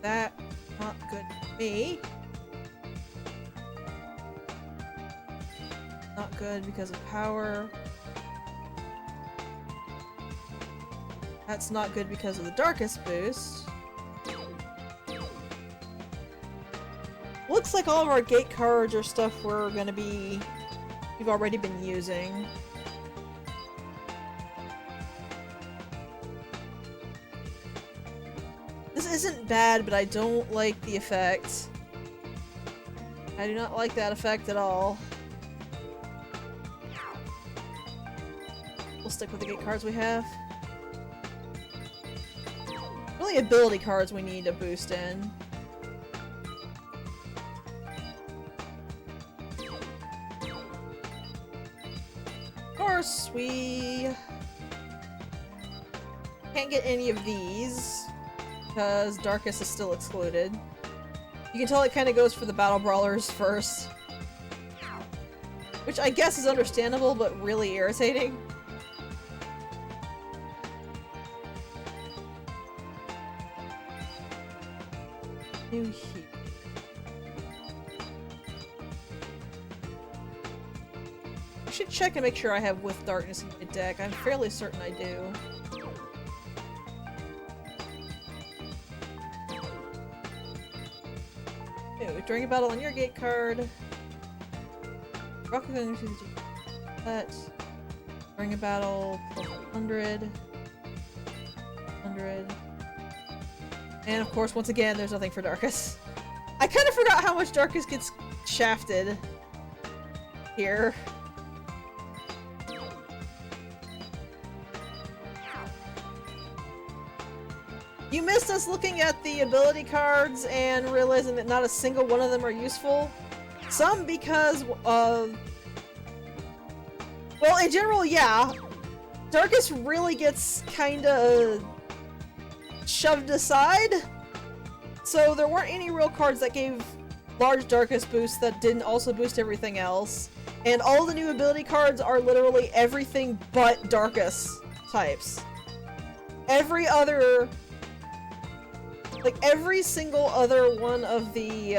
S1: That, not good for me. Not good because of power. That's not good because of the Darkest boost. Looks like all of our gate cards are stuff we've already been using. This isn't bad, but I don't like the effect. I do not like that effect at all. we'll stick with the gate cards we have. Really ability cards we need to boost in. Of course, we can't get any of these because Darkus is still excluded. You can tell it kind of goes for the Battle Brawlers first. Which I guess is understandable, but really irritating. New heat. I should check and make sure I have With Darkness in my deck. I'm fairly certain I do. Ooh, during a battle on your gate card. Bakugan to that. During a battle, plus 100. 100. And of course, once again, there's nothing for Darkus. I kind of forgot how much Darkus gets shafted here. You missed us looking at the ability cards and realizing that not a single one of them are useful. Some because of... Well, in general, yeah. Darkus really gets kinda shoved aside. So there weren't any real cards that gave large Darkus boosts that didn't also boost everything else. And all the new ability cards are literally everything but Darkus types. Every other... Like, every single other one of the,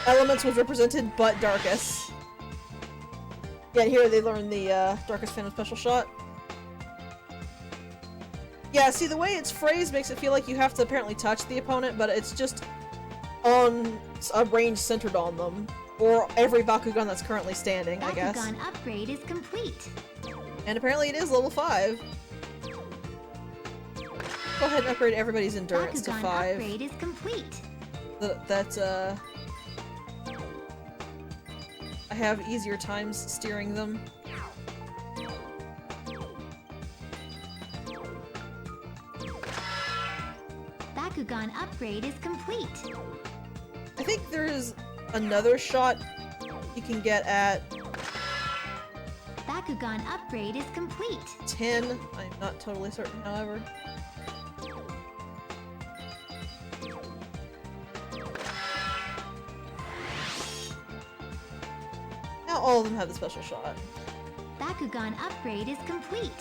S1: elements was represented but Darkus. Yeah, here they learn the, Darkus Phantom Special Shot. Yeah, see, the way it's phrased makes it feel like you have to apparently touch the opponent, but it's just on a range centered on them. Or every Bakugan that's currently standing, I guess.
S9: Bakugan upgrade is complete.
S1: And apparently it is level 5. Go ahead and upgrade everybody's endurance to 5.
S9: Upgrade is complete.
S1: I have easier times steering them.
S9: Bakugan upgrade is complete.
S1: I think there's another shot you can get at
S9: Bakugan upgrade is complete.
S1: 10. I'm not totally certain, however. Now all of them have the special shot.
S9: Bakugan upgrade is complete.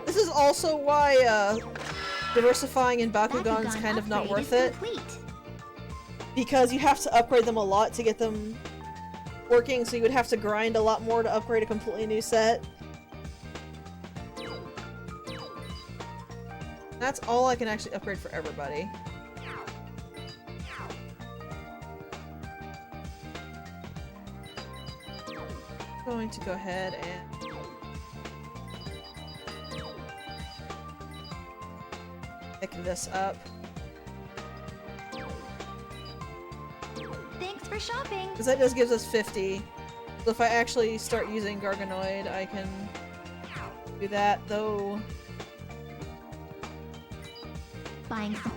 S1: This is also why diversifying in Bakugan is kind of not worth it.
S9: Complete.
S1: Because you have to upgrade them a lot to get them working, so you would have to grind a lot more to upgrade a completely new set. That's all I can actually upgrade for everybody. I'm going to go ahead and pick this up.
S9: Thanks for shopping.
S1: Because that just gives us 50. So if I actually start using Garganoid, I can do that, though.
S9: Buying some.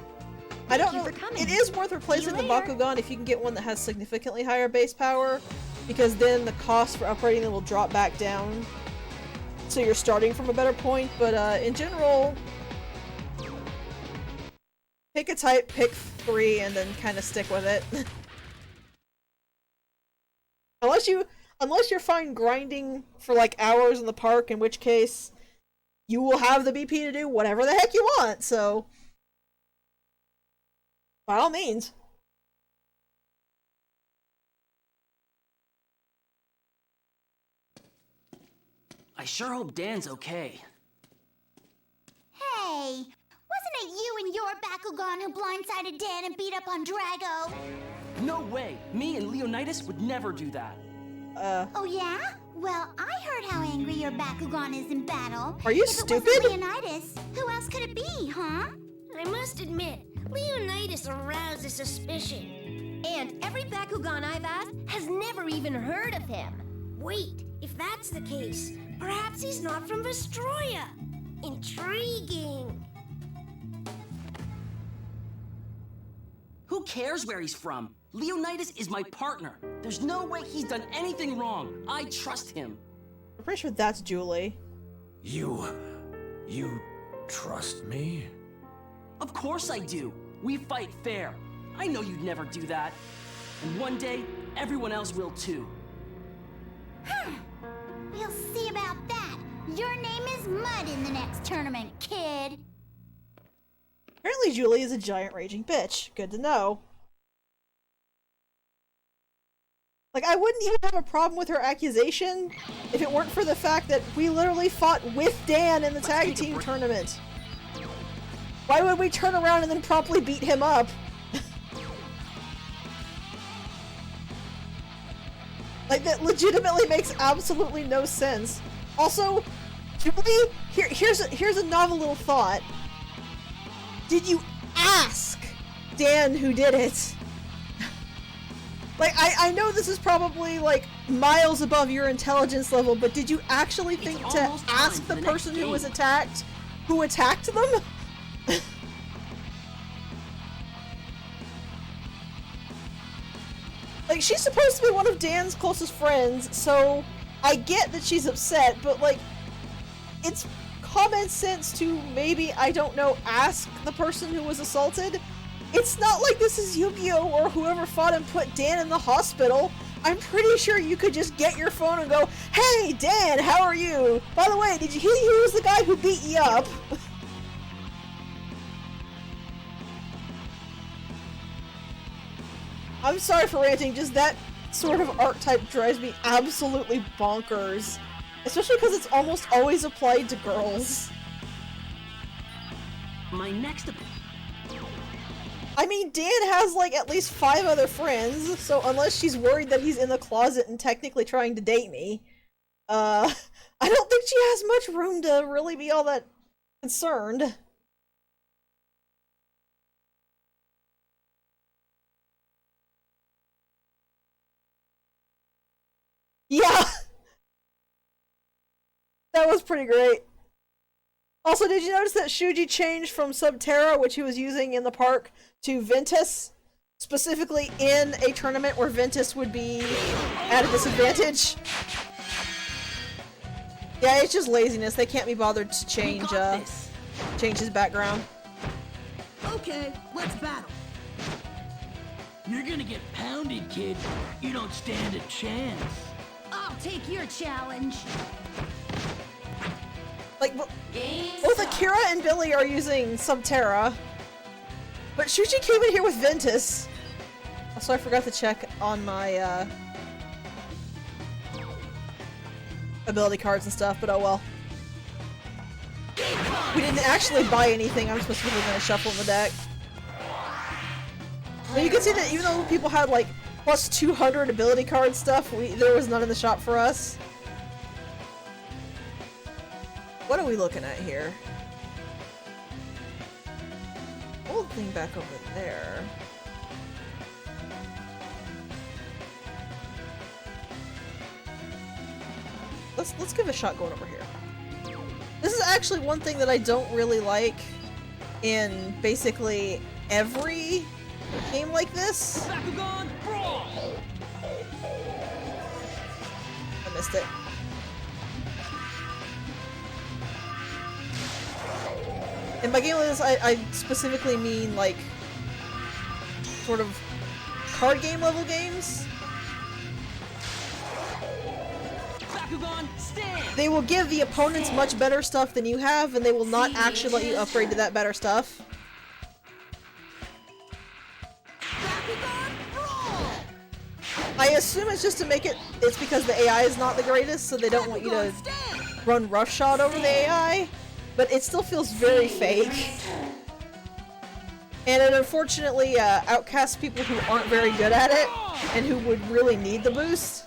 S1: I don't know. It is worth replacing the Bakugan if you can get one that has significantly higher base power, because then the cost for upgrading them will drop back down. So you're starting from a better point, but in general, pick a type, pick 3, and then kind of stick with it. Unless you're fine grinding for like hours in the park, in which case you will have the BP to do whatever the heck you want, so by all means.
S5: I sure hope Dan's okay.
S10: Hey, wasn't it you and your Bakugan who blindsided Dan and beat up on Drago?
S5: No way! Me and Leonidas would never do that.
S10: Oh yeah? Well, I heard how angry your Bakugan is in battle.
S1: Are you
S10: if
S1: stupid?
S10: It wasn't Leonidas, who else could it be, huh?
S11: I must admit, Leonidas arouses suspicion. And every Bakugan I've asked has never even heard of him.
S10: Wait, if that's the case, perhaps he's not from Vestroia. Intriguing.
S5: Who cares where he's from? Leonidas is my partner. There's no way he's done anything wrong. I trust him.
S1: I'm pretty sure that's Julie.
S12: You trust me?
S5: Of course I do. We fight fair. I know you'd never do that. And one day, everyone else will too.
S10: We'll see about that. Your name is Mud in the next tournament, kid.
S1: Apparently Julie is a giant raging bitch. Good to know. Like, I wouldn't even have a problem with her accusation if it weren't for the fact that we literally fought with Dan in the tag team tournament. Why would we turn around and then promptly beat him up? Like, that legitimately makes absolutely no sense. Also, Julie, here's a novel little thought. Did you ask Dan who did it? Like, I know this is probably, like, miles above your intelligence level, but did you actually think to ask the person who was attacked who attacked them? Like, she's supposed to be one of Dan's closest friends, so I get that she's upset, but, like, it's common sense to maybe, I don't know, ask the person who was assaulted. It's not like this is Yu-Gi-Oh! Or whoever fought and put Dan in the hospital. I'm pretty sure you could just get your phone and go, "Hey, Dan, how are you? By the way, did you hear he was the guy who beat you up?" I'm sorry for ranting, just that sort of archetype drives me absolutely bonkers. Especially because it's almost always applied to girls.
S5: My next...
S1: I mean, Dan has, like, at least 5 other friends, so unless she's worried that he's in the closet and technically trying to date me, I don't think she has much room to really be all that concerned. Yeah! That was pretty great. Also, did you notice that Shuji changed from Subterra, which he was using in the park, to Ventus? Specifically in a tournament where Ventus would be at a disadvantage? Yeah, it's just laziness. They can't be bothered to change his background.
S6: Okay, let's battle. You're gonna get pounded, kid. You don't stand a chance.
S4: I'll take your challenge.
S1: Like, both Akira and Billy are using Subterra, but Shuji came in here with Ventus. Also, I forgot to check on my, ability cards and stuff, but oh well. We didn't actually buy anything. I'm specifically going to shuffle the deck. But you can see that even though people had, like, plus 200 ability card stuff, there was none in the shop for us. What are we looking at here? Old thing back over there. Let's give it a shot going over here. This is actually one thing that I don't really like in basically every game like this.
S5: Bakugan Brawl!
S1: I missed it. And by game like this, I specifically mean, like, sort of card game level games.
S5: Bakugan stand!
S1: They will give the opponents much better stuff than you have, and they will not actually let you upgrade to that better stuff. I assume it's just to make it's because the AI is not the greatest, so they don't want you to run roughshod over the AI. But it still feels very fake. And it unfortunately outcasts people who aren't very good at it and who would really need the boost.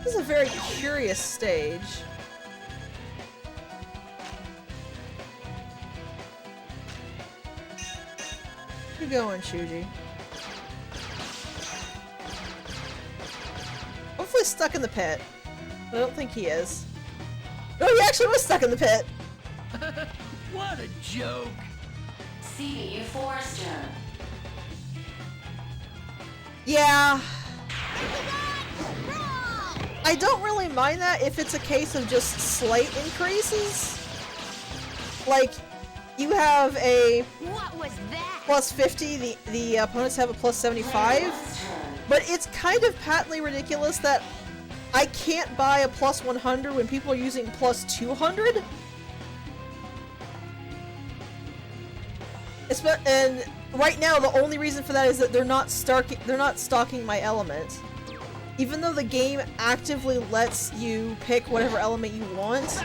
S1: This is a very curious stage. you going, Shuji? Hopefully stuck in the pit. I don't think he is. No, he actually was stuck in the pit!
S6: What a joke!
S3: CPU 4's turn.
S1: Yeah. I don't really mind that if it's a case of just slight increases. Like, you have a
S4: What was that?
S1: plus 50, the opponents have a plus 75, but it's kind of patently ridiculous that I can't buy a plus 100 when people are using plus 200. And right now, the only reason for that is that they're not stocking my element. Even though the game actively lets you pick whatever element you want,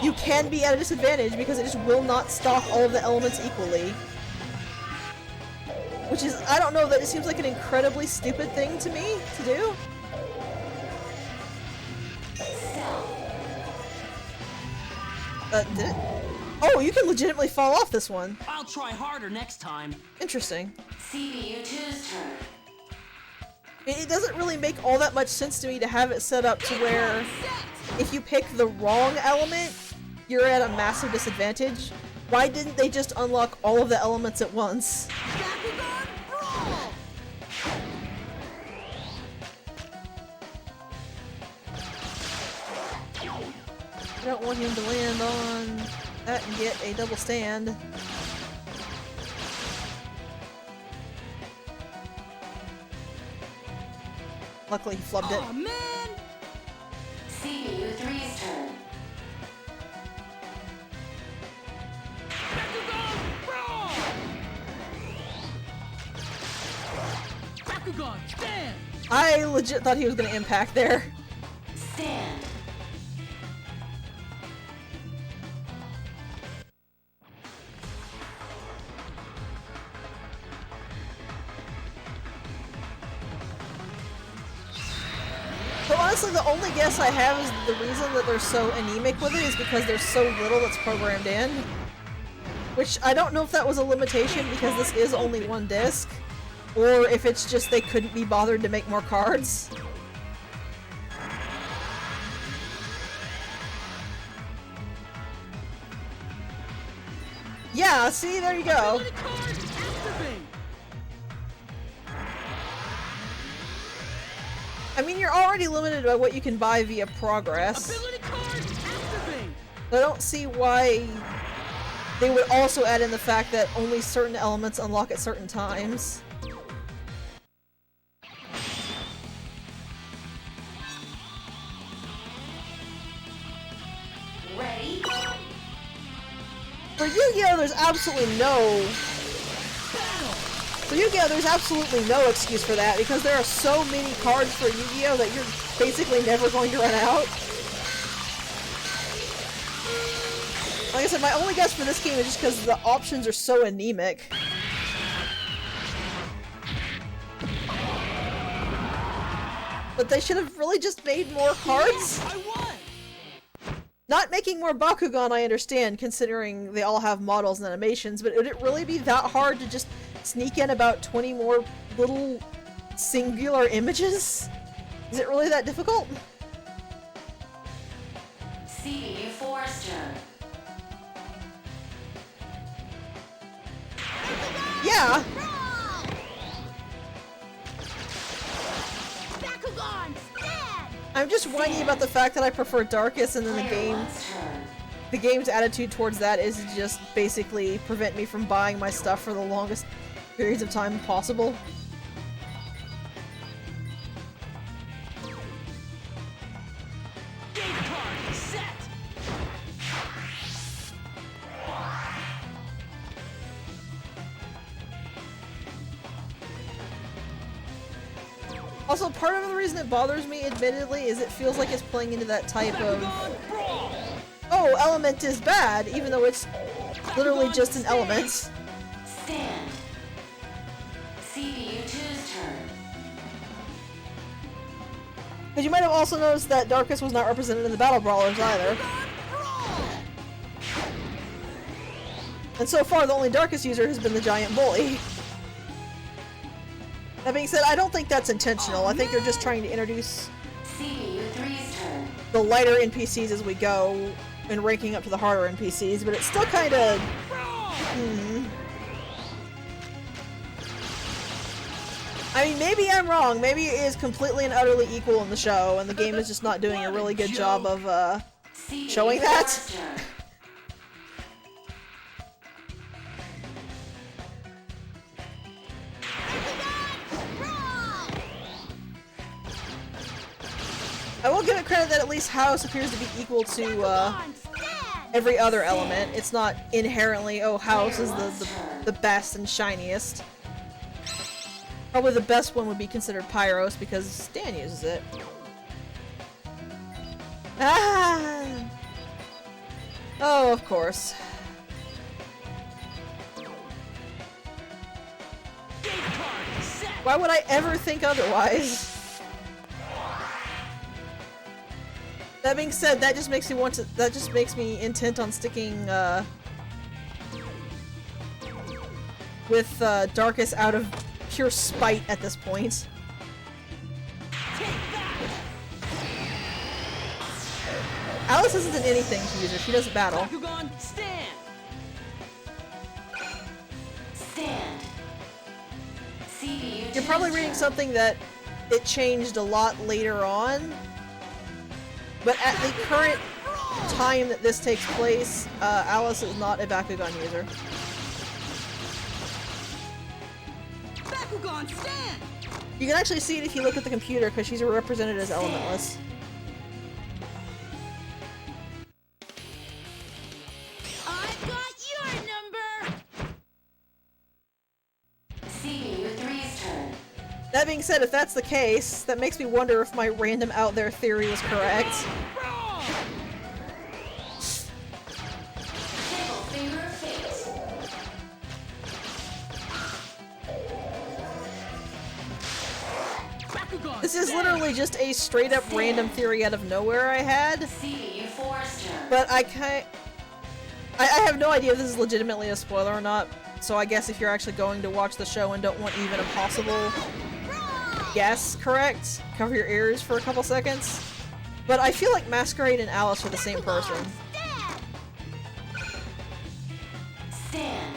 S1: you can be at a disadvantage because it just will not stock all of the elements equally. Which is, I don't know, that it seems like an incredibly stupid thing to me to do. Did it? Oh, you can legitimately fall off this one.
S5: I'll try harder next time.
S1: Interesting.
S3: CPU 2's turn.
S1: It doesn't really make all that much sense to me to have it set up to where if you pick the wrong element, you're at a massive disadvantage. Why didn't they just unlock all of the elements at once? I don't want him to land on that and get a double stand. Luckily he flubbed it.
S4: Oh man!
S3: CPU 3's turn.
S6: Bakugan, stand!
S1: I legit thought he was gonna impact there.
S3: Stand.
S1: But honestly, the only guess I have is the reason that they're so anemic with it is because there's so little that's programmed in. Which, I don't know if that was a limitation because this is only one disc, or if it's just they couldn't be bothered to make more cards. Yeah, see, there you go. I mean, you're already limited by what you can buy via progress. I don't see why they would also add in the fact that only certain elements unlock at certain times.
S3: Ready?
S1: For Yu-Gi-Oh! There's absolutely no... For Yu-Gi-Oh! There's absolutely no excuse for that, because there are so many cards for Yu-Gi-Oh! That you're basically never going to run out. Like I said, my only guess for this game is just because the options are so anemic. But they should have really just made more cards? Not making more Bakugan, I understand, considering they all have models and animations, but would it really be that hard to just sneak in about 20 more little singular images? Is it really that difficult?
S3: CPU 4's turn.
S1: Yeah!
S4: Bakugan, stand!
S1: I'm just whiny about the fact that I prefer Darkus, and then the game's attitude towards that is to just basically prevent me from buying my stuff for the longest periods of time possible. Also, part of the reason it bothers me, admittedly, is it feels like it's playing into that type of, oh, element is bad, even though it's literally just an element.
S3: Stand. CPU 2's turn.
S1: But you might have also noticed that Darkus was not represented in the Battle Brawlers either. And so far, the only Darkus user has been the Giant Bully. That being said, I don't think that's intentional. I think they're just trying to introduce
S3: CBU3's turn.
S1: the lighter NPCs as we go and ranking up to the harder NPCs, but it's still kind of... I mean, maybe I'm wrong. Maybe it is completely and utterly equal in the show, and the game is just not doing a really good job of showing that. I will give it credit that at least House appears to be equal to every other element. It's not inherently, oh, House is the best and shiniest. Probably the best one would be considered Pyros because Stan uses it. Ah! Oh, of course. Why would I ever think otherwise? That being said, that just makes me want to. That just makes me intent on sticking with Darkus out of pure spite at this point. Alice isn't an anything to use her. She doesn't battle.
S5: Bakugan, stand!
S3: Stand. CBU2's
S1: You're probably reading
S3: turn.
S1: something that it changed a lot later on. But at the current time that this takes place, Alice is not a Bakugan user.
S4: Bakugan, stand!
S1: You can actually see it if you look at the computer, because she's represented as elementless.
S4: I've got your number!
S3: CBU3's turn.
S1: That being said, if that's the case, that makes me wonder if my random out there theory was correct.
S3: Double finger of fate.
S6: Bakugan,
S1: This is
S6: stand!
S1: literally just a straight up random theory out of nowhere I had,
S3: CBU4's turn.
S1: but I have no idea if this is legitimately a spoiler or not, so I guess if you're actually going to watch the show and don't want even a possible guess correct, cover your ears for a couple seconds. But I feel like Masquerade and Alice are the same person.
S3: Stand.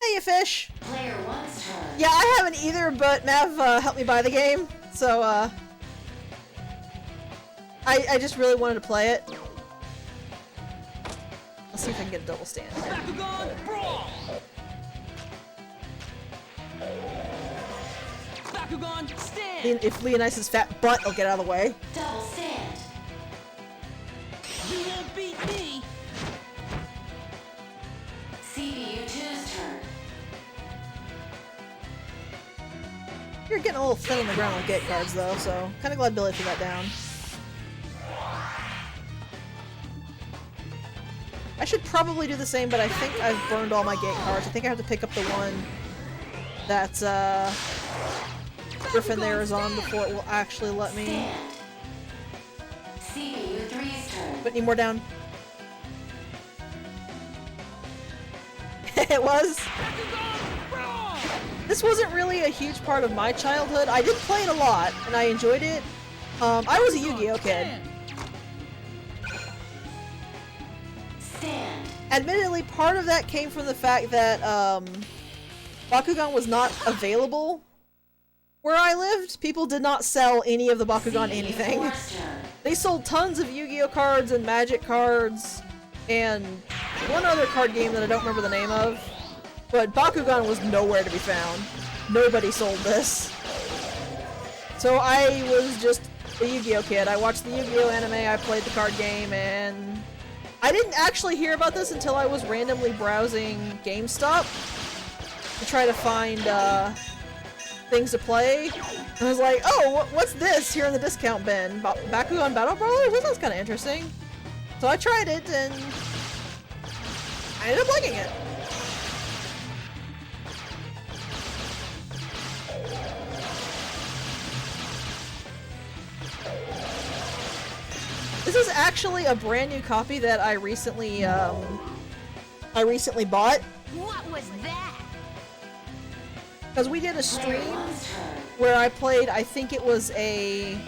S1: Hey, you fish!
S3: Player 1's turn.
S1: Yeah, I haven't either, but Mav helped me buy the game, so I just really wanted to play it. Let's see if I can get a double stand.
S5: Bakugan, brawl! Bakugan, stand!
S1: If Leonidas' fat butt will get out of the way.
S3: Double stand.
S5: You won't beat me!
S3: CBU2's turn.
S1: You're getting a little thin on the ground with gate cards, though, so kind of glad Billy threw that down. I should probably do the same, but I think I've burned all my gate cards. I think I have to pick up the one that Griffin there is on before it will actually let me.
S3: Stand. CBU3's turn.
S1: Put any more down? It was. This wasn't really a huge part of my childhood. I did play it a lot, and I enjoyed it. I was a Yu-Gi-Oh kid.
S3: Stand.
S1: Admittedly, part of that came from the fact that Bakugan was not available where I lived. People did not sell any of the Bakugan anything.
S3: CBU4's turn.
S1: They sold tons of Yu-Gi-Oh cards and Magic cards and one other card game that I don't remember the name of. But Bakugan was nowhere to be found. Nobody sold this. So I was just a Yu-Gi-Oh kid. I watched the Yu-Gi-Oh anime, I played the card game, and I didn't actually hear about this until I was randomly browsing GameStop to try to find things to play. And I was like, oh, what's this here in the discount bin? Bakugan Battle Brawlers? That sounds kind of interesting. So I tried it, and I ended up liking it. This is actually a brand new copy that I recently bought.
S4: What was that?
S1: Because we did a stream where I played, I think it was a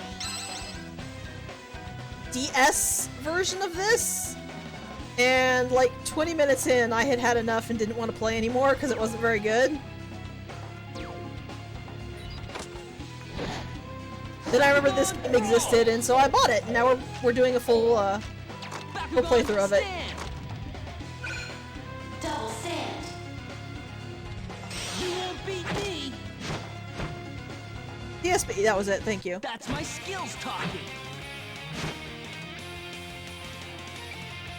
S1: DS version of this, and like 20 minutes in I had had enough and didn't want to play anymore because it wasn't very good. Then I remembered this game existed, and so I bought it, and now we're doing a full playthrough of it.
S3: Double stand.
S5: You won't beat me.
S1: DSP, that was it, thank you.
S5: That's my skills talking.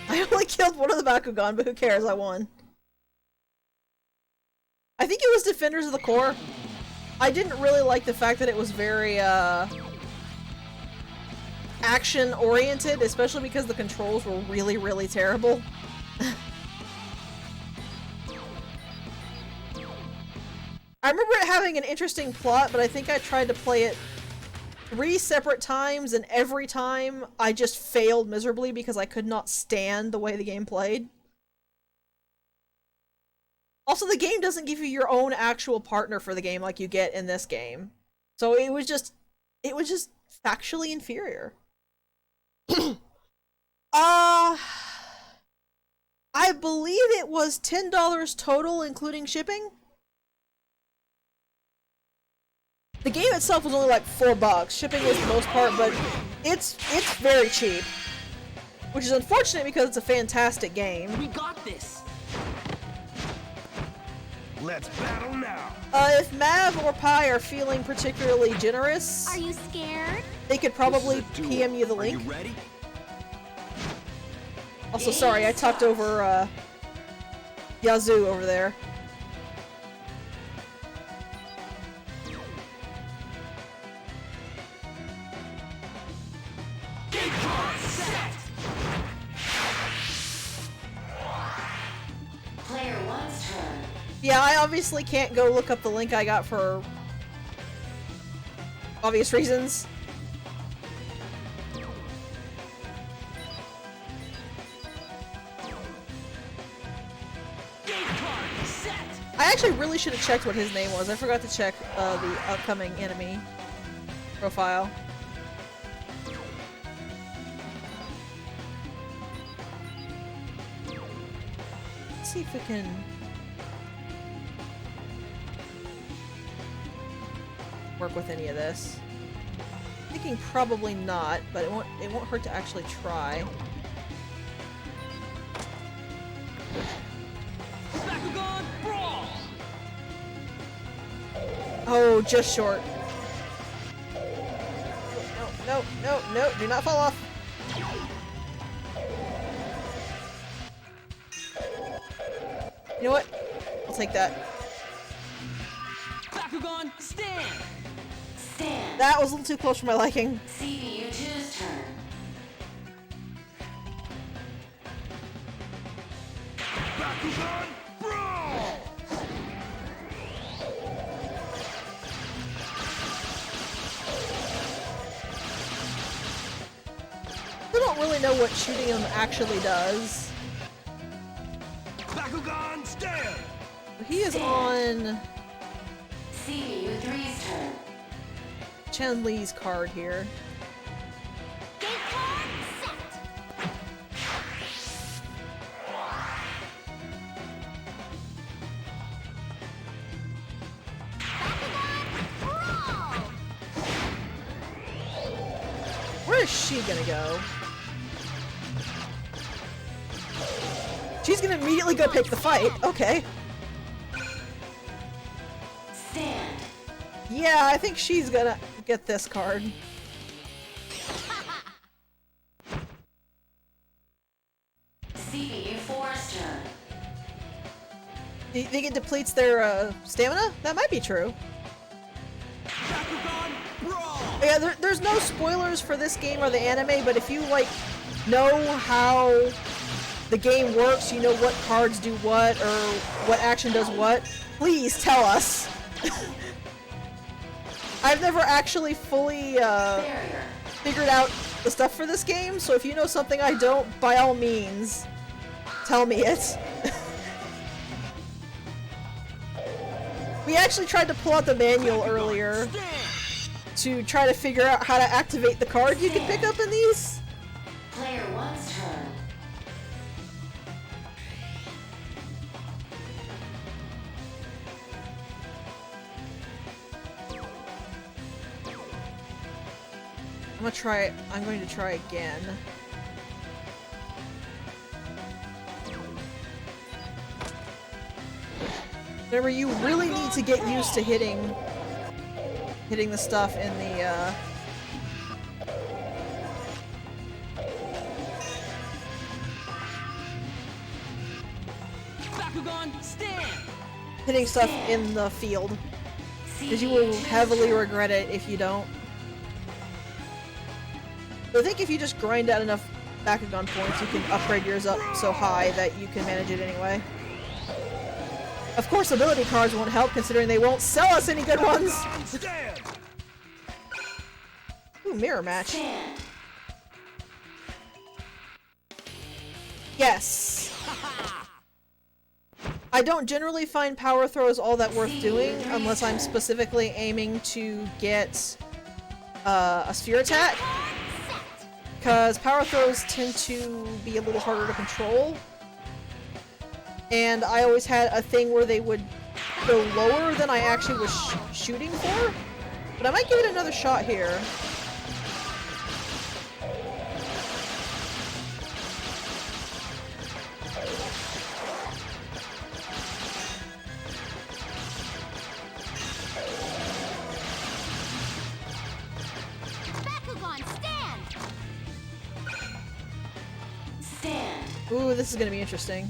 S1: I only killed one of the Bakugan, but who cares, I won. I think it was Defenders of the Core. I didn't really like the fact that it was very, action-oriented, especially because the controls were really, really terrible. I remember it having an interesting plot, but I think I tried to play it 3 separate times, and every time I just failed miserably because I could not stand the way the game played. Also, the game doesn't give you your own actual partner for the game like you get in this game. So it was just factually inferior. I believe it was $10 total, including shipping. The game itself was only like $4. Shipping was the most part, but it's very cheap. Which is unfortunate because it's a fantastic game.
S5: We got this.
S12: Let's battle now.
S1: If Mav or Pi are feeling particularly generous,
S7: Are you scared?
S1: they could probably PM you the link.
S5: Are you ready?
S1: Also, sorry, I talked over, Yazoo over there.
S3: Player one's turn.
S1: Yeah, I obviously can't go look up the link I got for obvious reasons. I actually really should have checked what his name was. I forgot to check the upcoming enemy profile. Let's see if we can... work with any of this. Thinking probably not, but it won't hurt to actually try.
S5: Bakugan Brawl!
S1: Oh, just short. No, no, no, no, do not fall off. You know what? I'll take that.
S5: Bakugan stand!
S3: Stand.
S1: That was a little too close for my liking.
S3: CPU2's turn.
S12: Bakugan Brawl!
S1: I don't really know what shooting him actually does.
S12: Bakugan stand!
S1: He is on
S3: CPU3's turn.
S1: Chun-Li's card here.
S4: Game card set. Bakugan Brawl!
S1: Where is she gonna go? She's gonna immediately go pick the fight. Okay.
S3: Stand.
S1: Yeah, I think she's gonna get this card.
S3: CPU4's turn.
S1: Do you think it depletes their stamina? That might be true.
S5: Bakugan Brawl!
S1: Yeah, there's no spoilers for this game or the anime, but if you like know how the game works, you know what cards do what or what action does what, please tell us. I've never actually fully figured out the stuff for this game, so if you know something I don't, by all means, tell me it. We actually tried to pull out the manual earlier to try to figure out how to activate the card you can pick up in these.
S3: Player 1's turn.
S1: I'm going to try again. Remember, you really need to get used to hitting the stuff in the,
S5: Bakugan, stand!
S1: hitting stuff in the field. Because you will heavily regret it if you don't. But I think if you just grind out enough Bakugan points, you can upgrade yours up so high that you can manage it anyway. Of course, ability cards won't help, considering they won't sell us any good ones! Ooh, mirror match. Yes! I don't generally find power throws all that worth doing, unless I'm specifically aiming to get a sphere attack. Because power throws tend to be a little harder to control. And I always had a thing where they would go lower than I actually was shooting for. But I might give it another shot here. Ooh, this is gonna be interesting.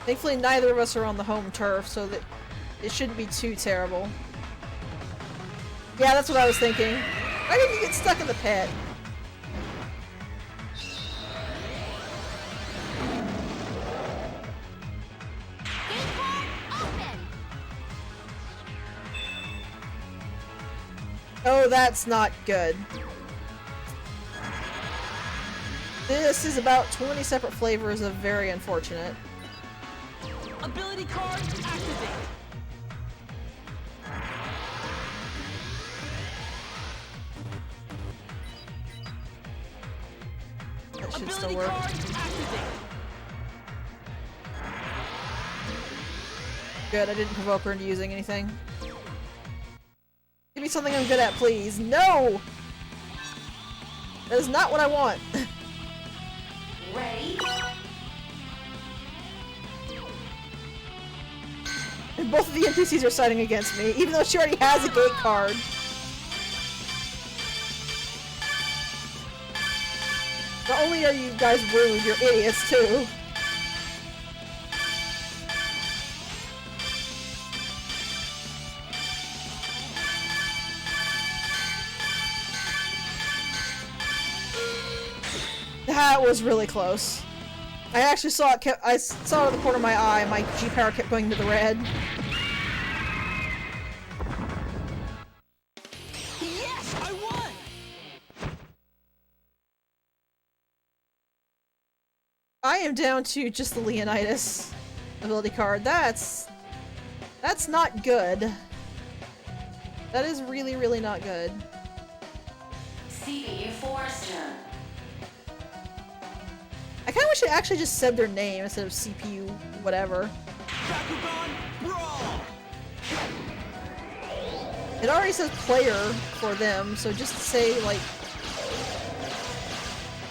S1: Thankfully, neither of us are on the home turf, so that it shouldn't be too terrible. Yeah, that's what I was thinking. Why didn't you get stuck in the pit? Oh, that's not good. This is about 20 separate flavors of very unfortunate.
S5: Ability card activate.
S1: That should still work. Good, I didn't provoke her into using anything. Give me something I'm good at, please. No! That is not what I want.
S3: Ready?
S1: And both of the NPCs are siding against me, even though she already has a gate card. Not only are you guys rude, you're idiots too. That was really close. I actually saw it. I saw it out of the corner of my eye. My G power kept going to the red.
S5: Yes, I won.
S1: I am down to just the Leonidas ability card. That's not good. That is really, really not good.
S3: CPU 4's turn.
S1: I kind of wish it actually just said their name instead of CPU whatever.
S12: Bakugan Brawl!
S1: It already says player for them, so just say, like,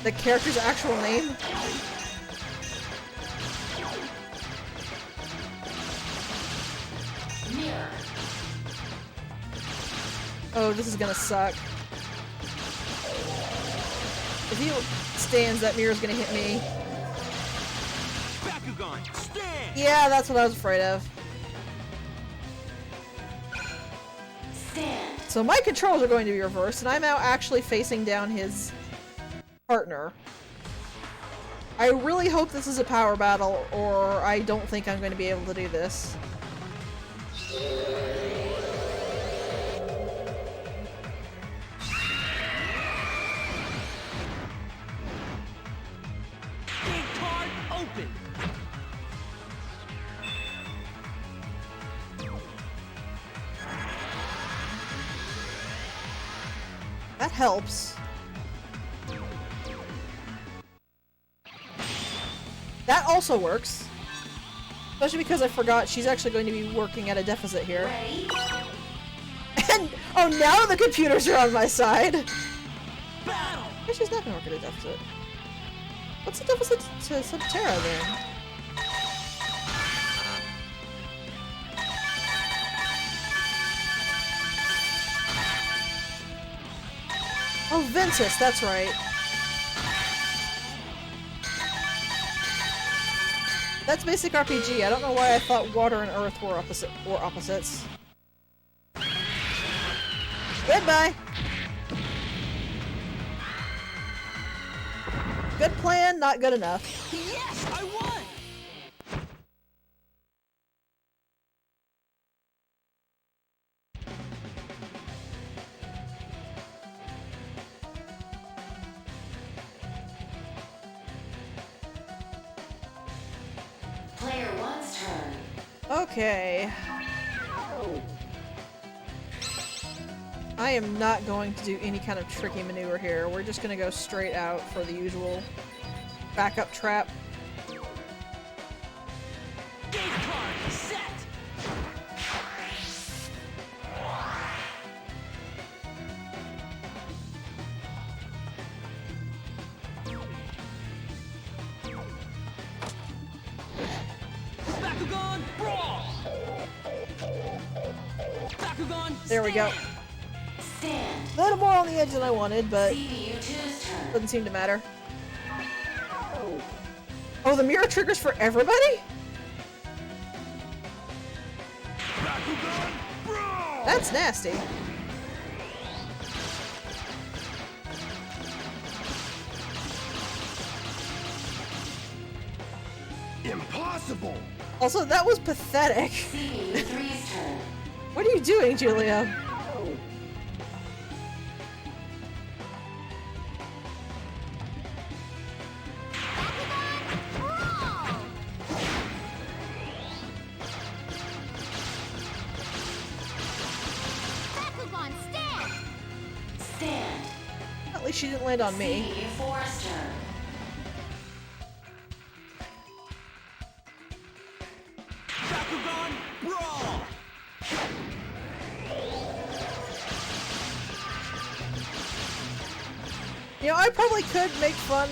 S1: the character's actual name.
S3: Mirror.
S1: Oh, this is gonna suck. If he stands, that mirror's gonna hit me.
S12: Bakugan, stand!
S1: Yeah, that's what I was afraid of.
S3: Stand.
S1: So my controls are going to be reversed, and I'm now actually facing down his partner. I really hope this is a power battle, or I don't think I'm going to be able to do this.
S12: open.
S1: That helps. That also works. Especially because I forgot she's actually going to be working at a deficit here. And oh, now the computers are on my side.
S12: Battle.
S1: Maybe she's not going to work at a deficit. What's the deficit to Subterra then? Oh, Ventus, that's right. That's basic RPG. I don't know why I thought water and earth were opposites. Goodbye. Good plan, not good enough.
S12: Yes, I won.
S3: Player one's turn.
S1: Okay. I am not going to do any kind of tricky maneuver here. We're just gonna go straight out for the usual backup trap.
S12: Gate card set. Bakugan brawl. Bakugan.
S1: There we go.
S3: Stand.
S1: A little more on the edge than I wanted, but
S3: CPU2's turn.
S1: doesn't seem to matter. Oh, the mirror triggers for everybody?
S12: Bakugan brawl.
S1: That's nasty.
S12: Impossible.
S1: Also, that was pathetic.
S3: CPU3's turn.
S1: What are you doing, Julia?
S3: Stand.
S1: At least she didn't land on me.
S3: CPU4's turn.
S12: Bakugan brawl.
S1: You know, I probably could make fun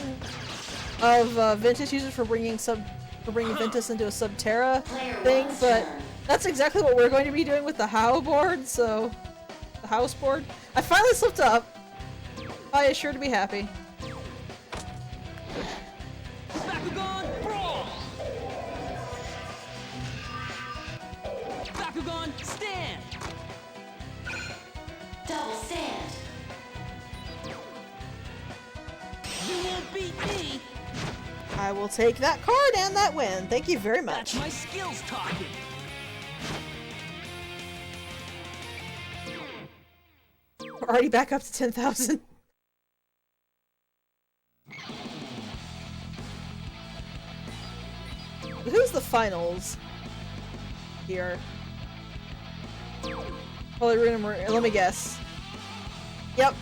S1: of Ventus users for bringing Ventus into a Subterra thing, but that's exactly what we're going to be doing with the HOW board, so... The house board. I finally slipped up. I is sure to be happy.
S12: Bakugan brawl. Bakugan stand.
S3: Double stand.
S12: You won't beat me.
S1: I will take that card and that win. Thank you very much.
S12: That's my skills talking.
S1: We're already back up to 10,000. Who's the finals here? Holy Runa, let me guess. Yep.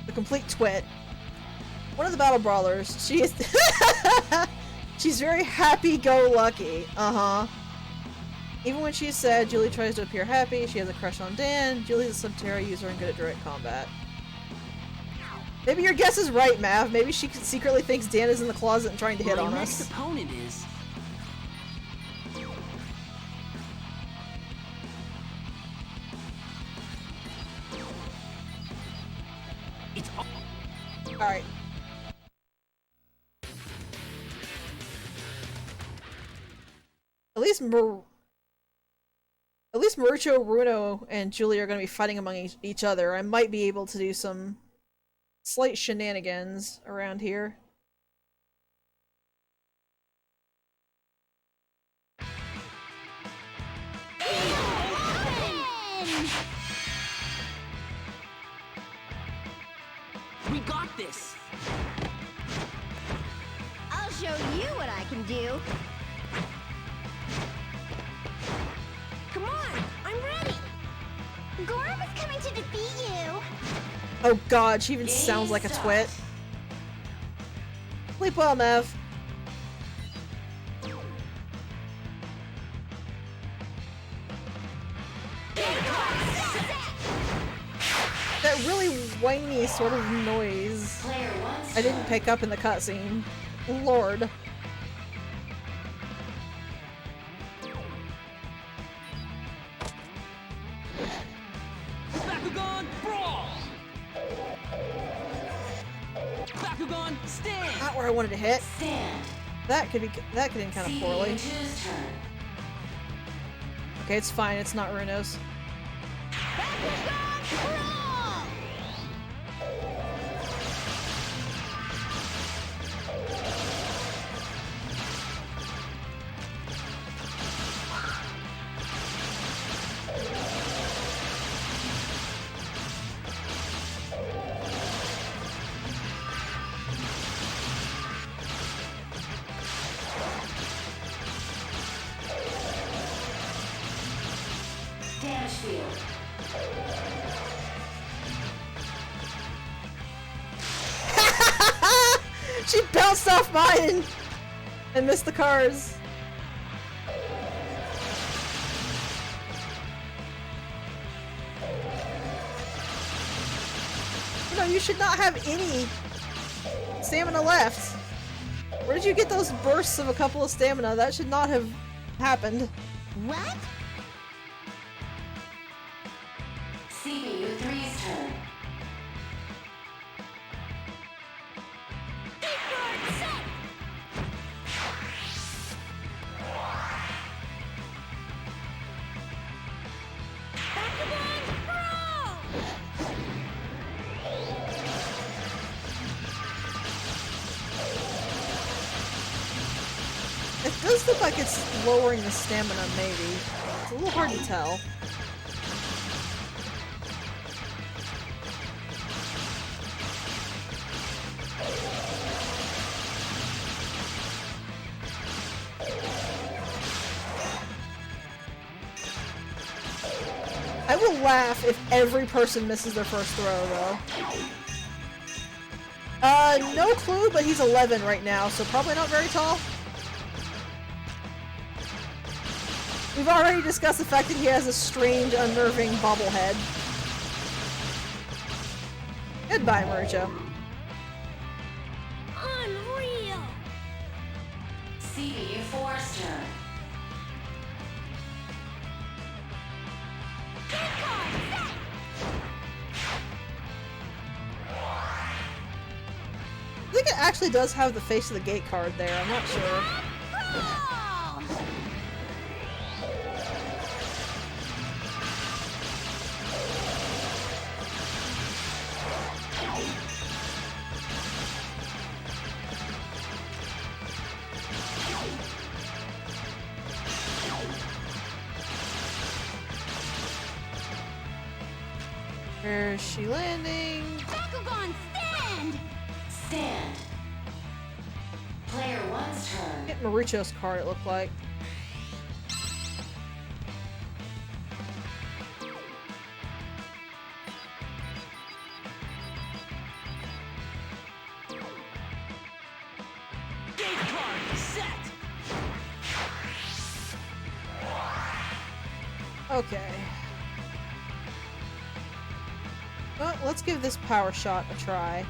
S1: The complete twit. One of the battle brawlers. She is she's very happy-go-lucky. Uh-huh. Even when she's sad, Julie tries to appear happy. She has a crush on Dan. Julie's a Subterra user and good at direct combat. Maybe your guess is right, Mav. Maybe she secretly thinks Dan is in the closet and trying to hit on
S5: My
S1: us.
S5: next opponent is... It's...
S1: Alright. At least Marucho, Bruno, and Julie are going to be fighting among each other. I might be able to do some slight shenanigans around here.
S5: We got this!
S11: show you what I can do. Come on, I'm ready.
S9: Gorm is coming to defeat you.
S1: Oh god, she even sounds like a twit. Sleep well, Nev. That really whiny sort of noise I didn't pick up in the cutscene. Lord.
S12: Bakugan, brawl! Bakugan, stand!
S1: Not where I wanted to hit.
S3: Stand.
S1: That could end kind of poorly.
S3: C2's turn.
S1: Okay, it's fine. It's not Runo's.
S3: Damage field.
S1: She bounced off mine and missed the cars. You know, you should not have any stamina left. Where did you get those bursts of a couple of stamina? That should not have happened.
S11: What?
S3: CPU3's turn.
S1: It does look like it's lowering the stamina, maybe. It's a little hard to tell. I will laugh if every person misses their first throw, though. No clue, but he's 11 right now, so probably not very tall. We've already discussed the fact that he has a strange, unnerving bobblehead. Goodbye, Marucho.
S11: Unreal.
S3: CPU4's turn.
S1: I think it actually does have the face of the gate card there, I'm not sure. Where is she landing?
S4: Bakugan, stand!
S3: Stand. Player 1's turn.
S1: Hit Marucho's card, it looked like.
S12: Gate card, set!
S1: Okay. Well, let's give this power shot a try.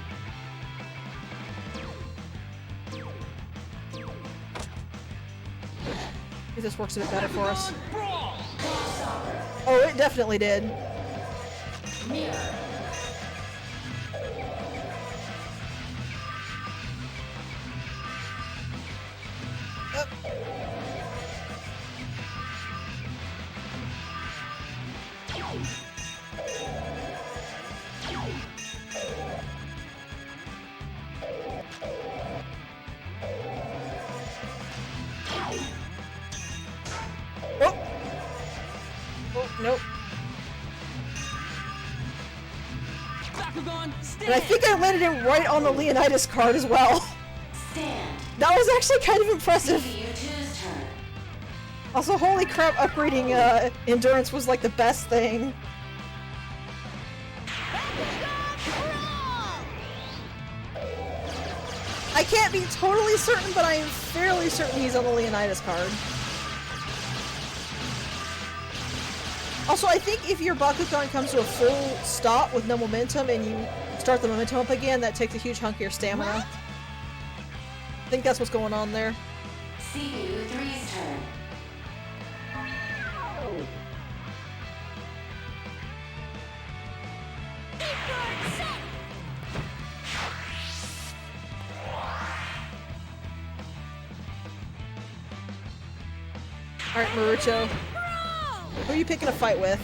S1: If this works a bit better for us. Oh, it definitely did.
S3: Mirror.
S1: Oh! Oh, nope.
S12: Bakugan, stand!
S1: And I think I landed it right on the Leonidas card as well.
S3: Stand.
S1: That was actually kind of impressive.
S3: CPU2's turn.
S1: Also, holy crap, upgrading endurance was like the best thing. I can't be totally certain, but I am fairly certain he's on the Leonidas card. Also, I think if your Bakugan comes to a full stop with no momentum and you start the momentum up again, that takes a huge hunk of your stamina. I think that's what's going on there.
S3: CPU3's turn.
S1: Alright, Marucho. Who are you picking a fight with?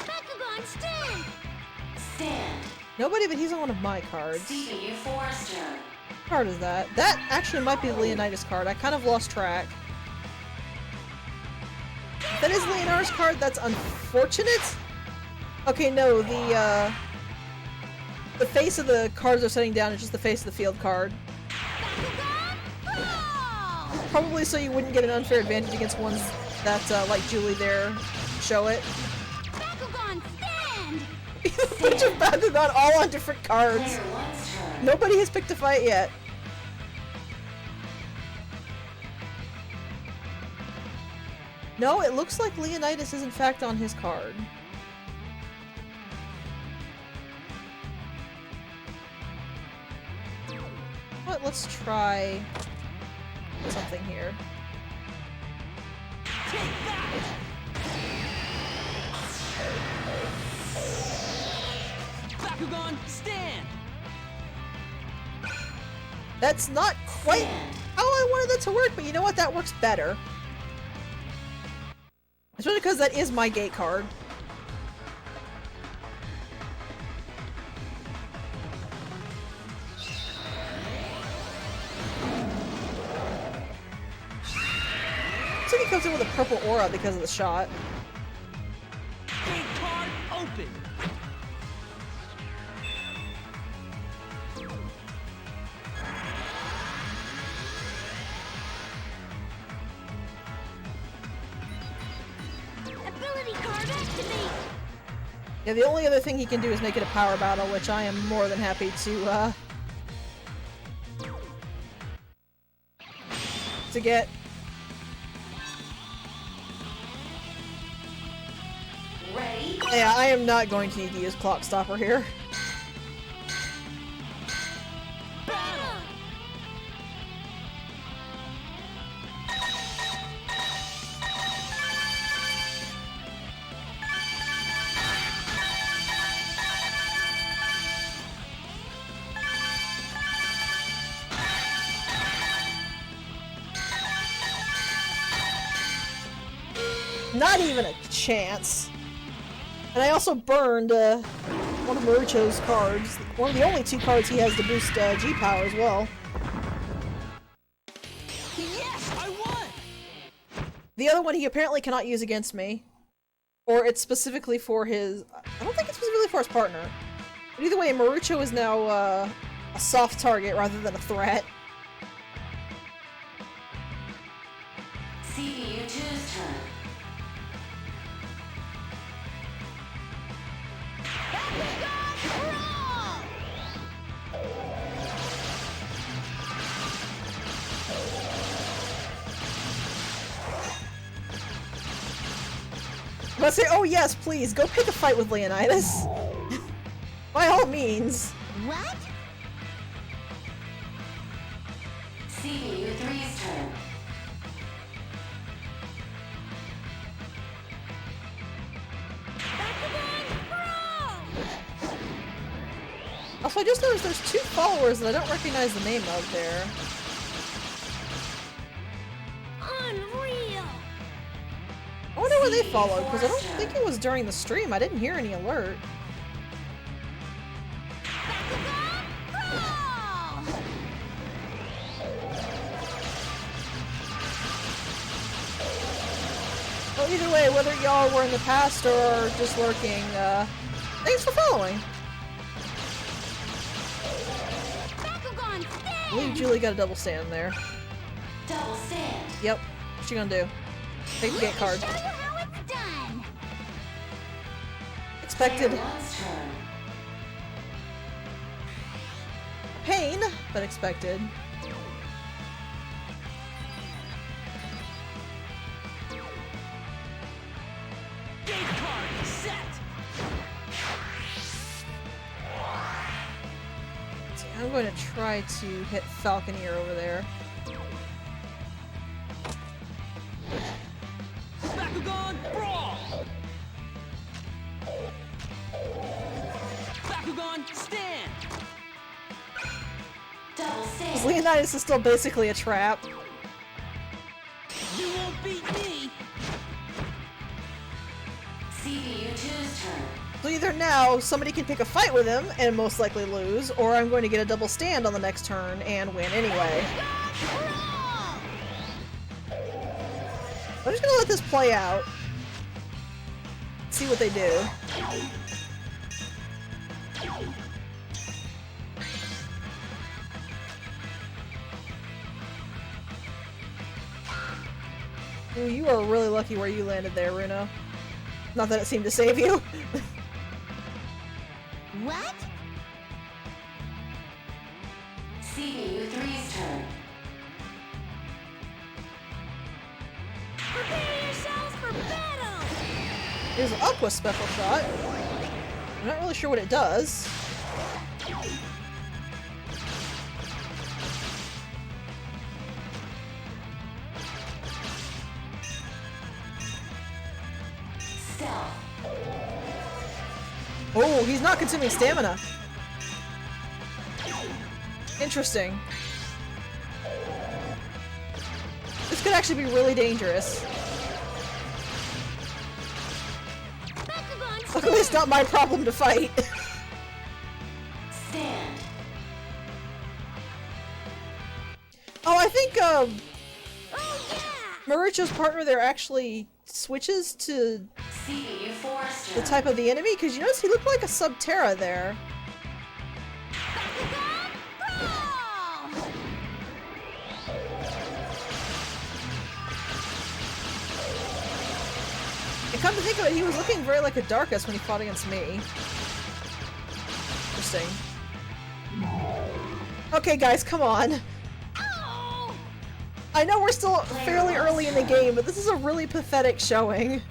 S4: Bakugan, stand!
S3: Stand.
S1: Nobody, but he's on one of my cards.
S3: CPU4's turn.
S1: What card is that? That actually might be the Leonidas card. I kind of lost track. If that is Leonardo's card, that's unfortunate. Okay, no, the face of the cards they're setting down is just the face of the field card. Probably so you wouldn't get an unfair advantage against ones that, like Julie there, show it.
S4: Bakugan, stand!
S1: A bunch of Bakugan all on different cards.
S3: Player 1's turn.
S1: Nobody has picked a fight yet. No, it looks like Leonidas is in fact on his card. But let's try something here.
S12: Take that! Bakugan, stand!
S1: That's not quite how I wanted that to work, but you know what? That works better. Especially because that is my gate card. Looks like he comes in with a purple aura because of the shot.
S12: Big card open!
S4: Ability card activate!
S1: Yeah, the only other thing he can do is make it a power battle, which I am more than happy to get.
S3: Ready?
S1: Yeah, I am not going to need to use Clock Stopper here. Not even a chance. And I also burned one of Marucho's cards. One of the only two cards he has to boost G-Power as well.
S12: Yes, I won!
S1: The other one he apparently cannot use against me. Or it's specifically for his... I don't think it's specifically for his partner. But either way, Marucho is now a soft target rather than a threat.
S3: CPU2's turn.
S1: But say, oh yes, please, go pick a fight with Leonidas. By all means.
S4: What?
S3: CPU3's turn.
S1: Also, I just noticed there's two followers that I don't recognize the name of there.
S4: Unreal!
S1: I wonder where they followed, because I don't think it was during the stream. I didn't hear any alert. Well, either way, whether y'all were in the past or just lurking, thanks for following. believe Julie got a double stand there.
S3: Double stand.
S1: Yep. What's she gonna do? Take the gate card.
S4: Show you how it's done.
S1: Expected.
S3: Player one's turn.
S1: Pain, but expected.
S12: Gate card set.
S1: See, I'm going to try to hit Falconeer over there.
S12: Bakugan brawl. Bakugan stand.
S3: Double stand.
S1: Leonidas is still basically a trap.
S12: You won't beat me.
S3: CPU2's turn.
S1: So either now somebody can pick a fight with him and most likely lose, or I'm going to get a double stand on the next turn and win anyway. I'm just gonna let this play out. See what they do. Ooh, you are really lucky where you landed there, Runo. Not that it seemed to save you.
S4: What?
S3: CPU3's turn.
S10: Prepare yourselves for battle!
S1: Here's an Aqua special shot. I'm not really sure what it does.
S3: Stealth.
S1: Oh, he's not consuming stamina. Interesting. This could actually be really dangerous. Luckily, it's not my problem to fight.
S3: Stand.
S1: Oh, I think, Marucho's partner there actually switches to
S3: CPU4's
S1: the
S3: turn.
S1: type of the enemy, because you notice he looked like a Subterra there. And come to think of it, he was looking very like a Darkus when he fought against me. Interesting. Okay, guys, come on. I know we're still fairly early in the game, but this is a really pathetic showing.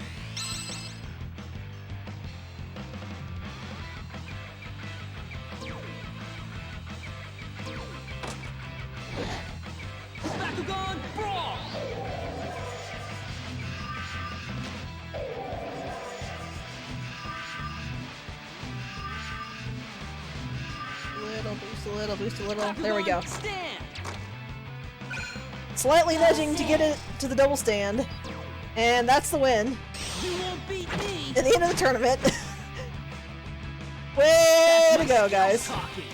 S12: Bakugan brawl.
S1: Little boost, a little boost, a little. There we go.
S12: Stand.
S1: Slightly nudging to get it to the double stand. And that's the win.
S12: You won't beat me.
S1: At the end of the tournament. Way to go, guys.
S12: Talking.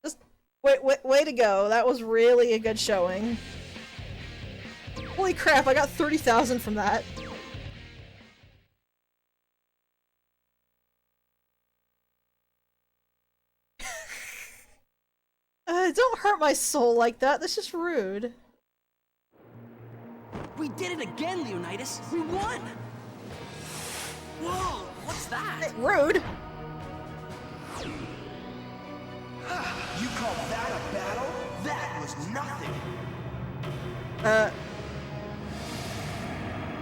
S1: Just way to go. That was really a good showing. Holy crap, I got 30,000 from that. Don't hurt my soul like that. That's just rude.
S5: We did it again, Leonidas. We won. Whoa, what's that?
S1: Rude.
S2: You call that a battle? That was nothing.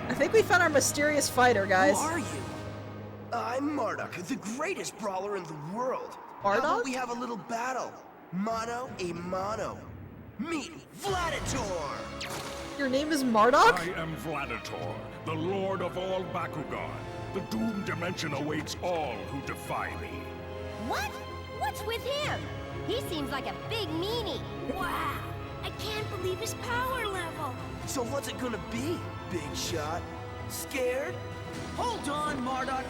S1: I think we found our mysterious fighter, guys.
S2: Who are you? I'm Marduk, the greatest brawler in the world.
S1: Marduk?
S2: How about we have a little battle? Mano a mano. Meet Vladitor!
S1: Your name is Marduk?
S13: I am Vladitor, the lord of all Bakugan. The doomed dimension awaits all who defy me.
S11: What? What's with him? He seems like a big meanie.
S10: Wow! I can't believe his power level!
S2: So what's it gonna be, big shot? Scared?
S5: Hold on, Marduk.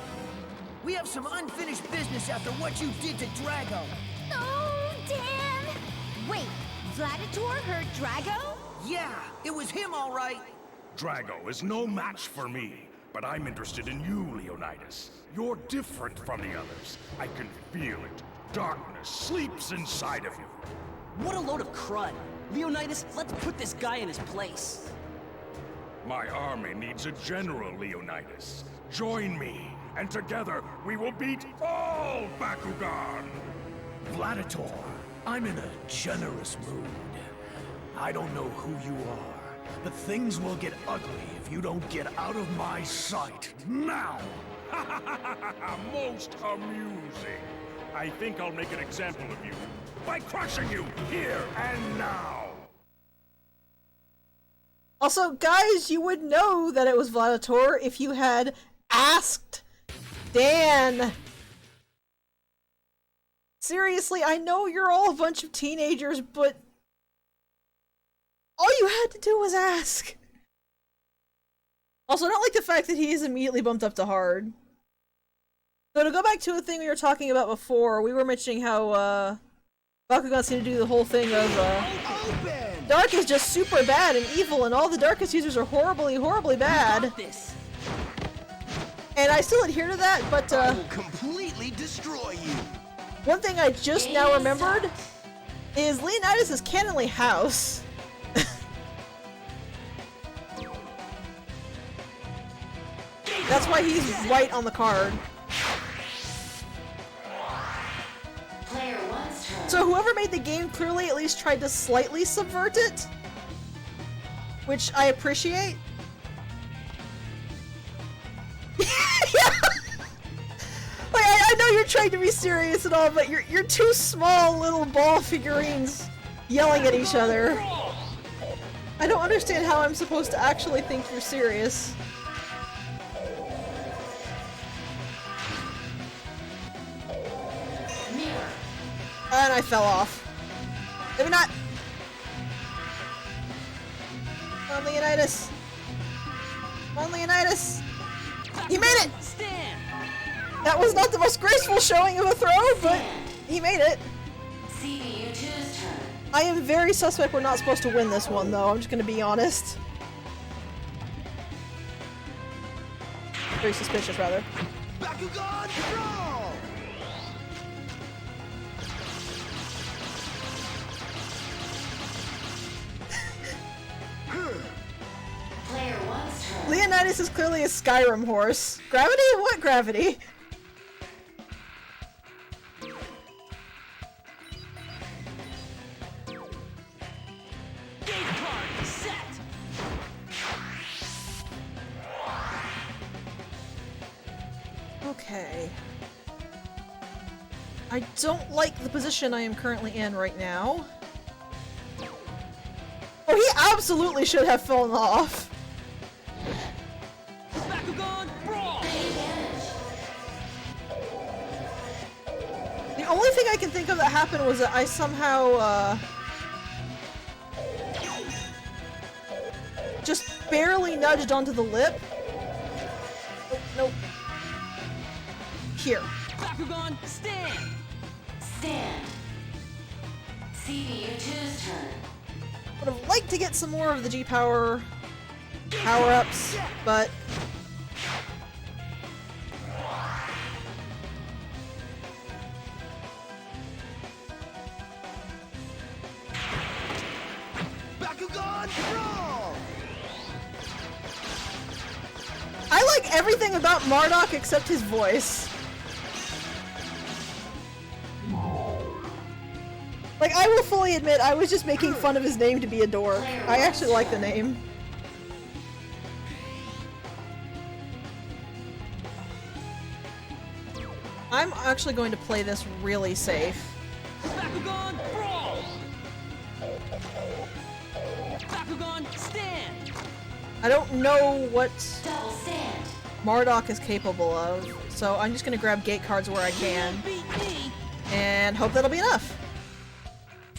S5: We have some unfinished business after what you did to Drago.
S11: Oh, damn! Wait, Vladitor hurt Drago?
S5: Yeah, it was him all right.
S13: Drago is no match for me. but I'm interested in you, Leonidas. You're different from the others. I can feel it. Darkness sleeps inside of you.
S5: What a load of crud. Leonidas, let's put this guy in his place.
S13: My army needs a general, Leonidas. Join me, and together we will beat all Bakugan!
S14: Vladitor, I'm in a generous mood. I don't know who you are, but things will get ugly if you don't get out of my sight now!
S13: Most amusing. I think I'll make an example of you by crushing you here and now!
S1: Also, guys, you would know that it was Vladitor if you had asked Dan. Seriously, I know you're all a bunch of teenagers, but all you had to do was ask. Also, I don't like the fact that he is immediately bumped up to hard. So to go back to a thing we were talking about before, we were mentioning how Bakugan seemed to do the whole thing of Dark is just super bad and evil, and all the Darkest users are horribly, horribly bad. And I still adhere to that, but
S2: I will completely destroy you.
S1: One thing I just now remembered is Leonidas' canonly house. That's why he's white on the card.
S3: Player one's turn.
S1: So whoever made the game clearly at least tried to slightly subvert it, which I appreciate. Yeah. Like, I know you're trying to be serious and all, but you're two small little ball figurines yelling at each other. I don't understand how I'm supposed to actually think you're serious. And I fell off. Maybe not. Come on, Leonidas. Come on, Leonidas. He made it! That was not the most graceful showing of a throw, but he made it.
S3: CBU2's turn.
S1: I am very suspect we're not supposed to win this one, though. I'm just gonna be honest. Very suspicious, rather.
S2: Bakugan, brawl!
S3: Player one's turn.
S1: Leonidas is clearly a Skyrim horse. Gravity? What gravity?
S12: Game card set.
S1: Okay. I don't like the position I am currently in right now. Oh, he absolutely should have fallen off.
S12: Bakugan, brawl.
S1: The only thing I can think of that happened was that I somehow, just barely nudged onto the lip. Oh, nope. Here.
S12: Bakugan, stand.
S3: Stand. CBU2's turn.
S1: Would have liked to get some more of the G-Power power-ups, but
S2: Bakugan, brawl!
S1: I like everything about Marduk except his voice. Like, I will fully admit, I was just making fun of his name to be a dork. I actually like the name. I'm actually going to play this really safe.
S12: Bakugan, brawl. Bakugan, stand.
S1: I don't know what
S3: Double stand.
S1: Marduk is capable of, so I'm just gonna grab gate cards where I can.
S12: Beat me.
S1: And hope that'll be enough.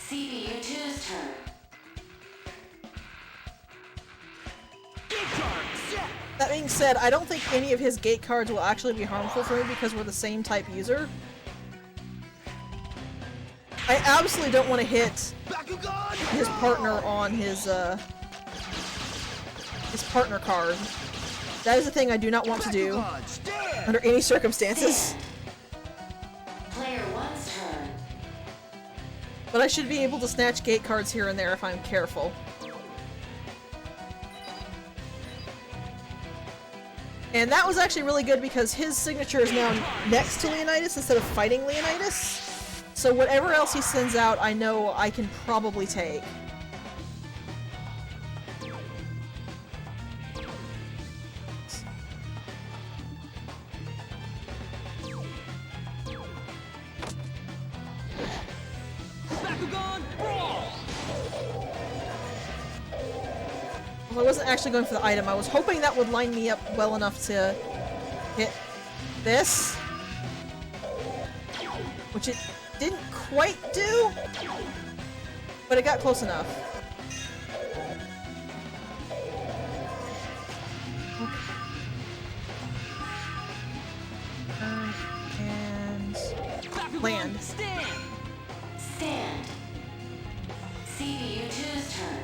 S3: CBU2's turn.
S12: Game card set.
S1: That being said, I don't think any of his gate cards will actually be harmful for me because we're the same type user. I absolutely don't want to hit his partner on his partner card. That is a thing I do not want to do under any circumstances.
S3: Player 1's turn.
S1: But I should be able to snatch gate cards here and there if I'm careful. And that was actually really good because his signature is now next to Leonidas instead of fighting Leonidas. So whatever else he sends out, I know I can probably take.
S12: Bakugan Brawl!
S1: Well, I wasn't actually going for the item. I was hoping that would line me up well enough to hit this. Which it didn't quite do, but it got close enough. And land.
S3: Stand. CPU2's turn.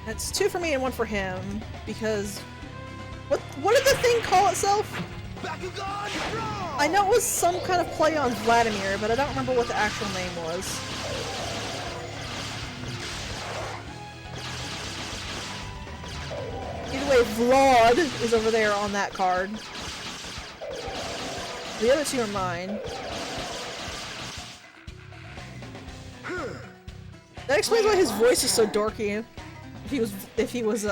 S1: That's 2 for me and 1 for him, because what did the thing call itself? I know it was some kind of play on Vladimir, but I don't remember what the actual name was. Either way, Vlad is over there on that card. The other 2 are mine. That explains why his voice is so dorky. If he was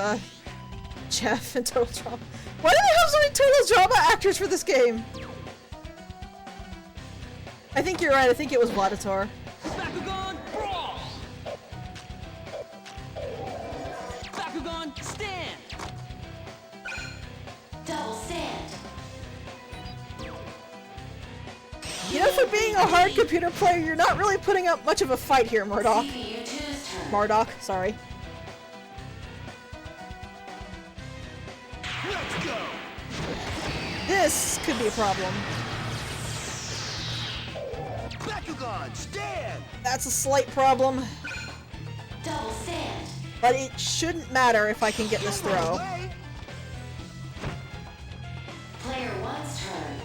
S1: Jeff in Total Drama. Why do they have so many Total Drama actors for this game? I think you're right. I think it was Vladitor.
S12: Bakugan Brawl! Bakugan Stand!
S3: Double stand.
S1: You know, for being a hard computer player, you're not really putting up much of a fight here, Murdoch. Marduk, sorry.
S12: Let's go!
S1: This could be a problem.
S12: Bakugan Stand!
S1: That's a slight problem.
S3: Double stand.
S1: But it shouldn't matter if I can get this throw.
S3: Player 1's turn.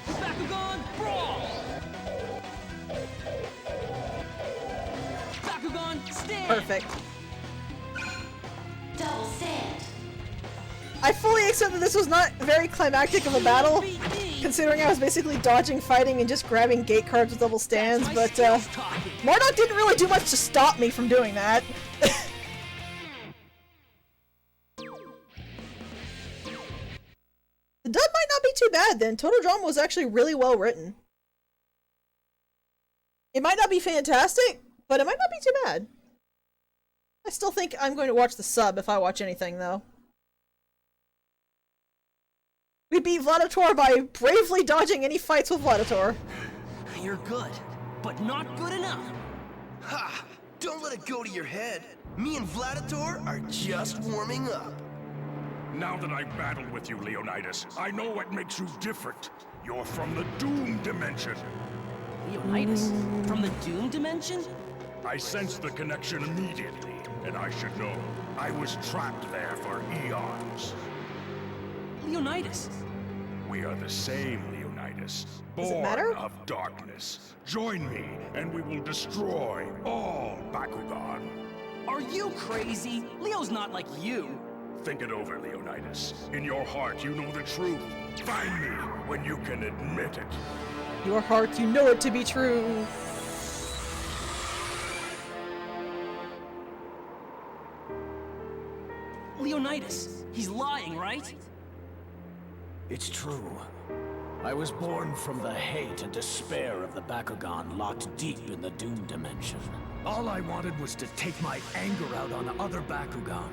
S12: Bakugan Brawl! Bakugan Stand!
S1: Perfect.
S3: Double stand.
S1: I fully accept that this was not very climactic of a battle, considering I was basically dodging, fighting, and just grabbing gate cards with double stands, but Marduk didn't really do much to stop me from doing that. The dub might not be too bad then. Total Drama was actually really well written. It might not be fantastic, but it might not be too bad. I still think I'm going to watch the sub if I watch anything, though. We beat Vladitor by bravely dodging any fights with Vladitor.
S5: You're good, but not good enough.
S2: Ha! Don't let it go to your head. Me and Vladitor are just warming up.
S13: Now that I've battled with you, Leonidas, I know what makes you different. You're from the Doom Dimension.
S5: Leonidas? From the Doom Dimension?
S13: I sensed the connection immediately, and I should know. I was trapped there for eons.
S5: Leonidas.
S13: We are the same, Leonidas.
S1: Does it
S13: Born
S1: matter?
S13: of darkness. Join me, and we will destroy all Bakugan.
S5: Are you crazy? Leo's not like you.
S13: Think it over, Leonidas. In your heart, you know the truth. Find me when you can admit it.
S1: Your heart, you know it to be true.
S5: Leonidas, he's lying, right?
S14: It's true. I was born from the hate and despair of the Bakugan locked deep in the Doom Dimension. All I wanted was to take my anger out on other Bakugan.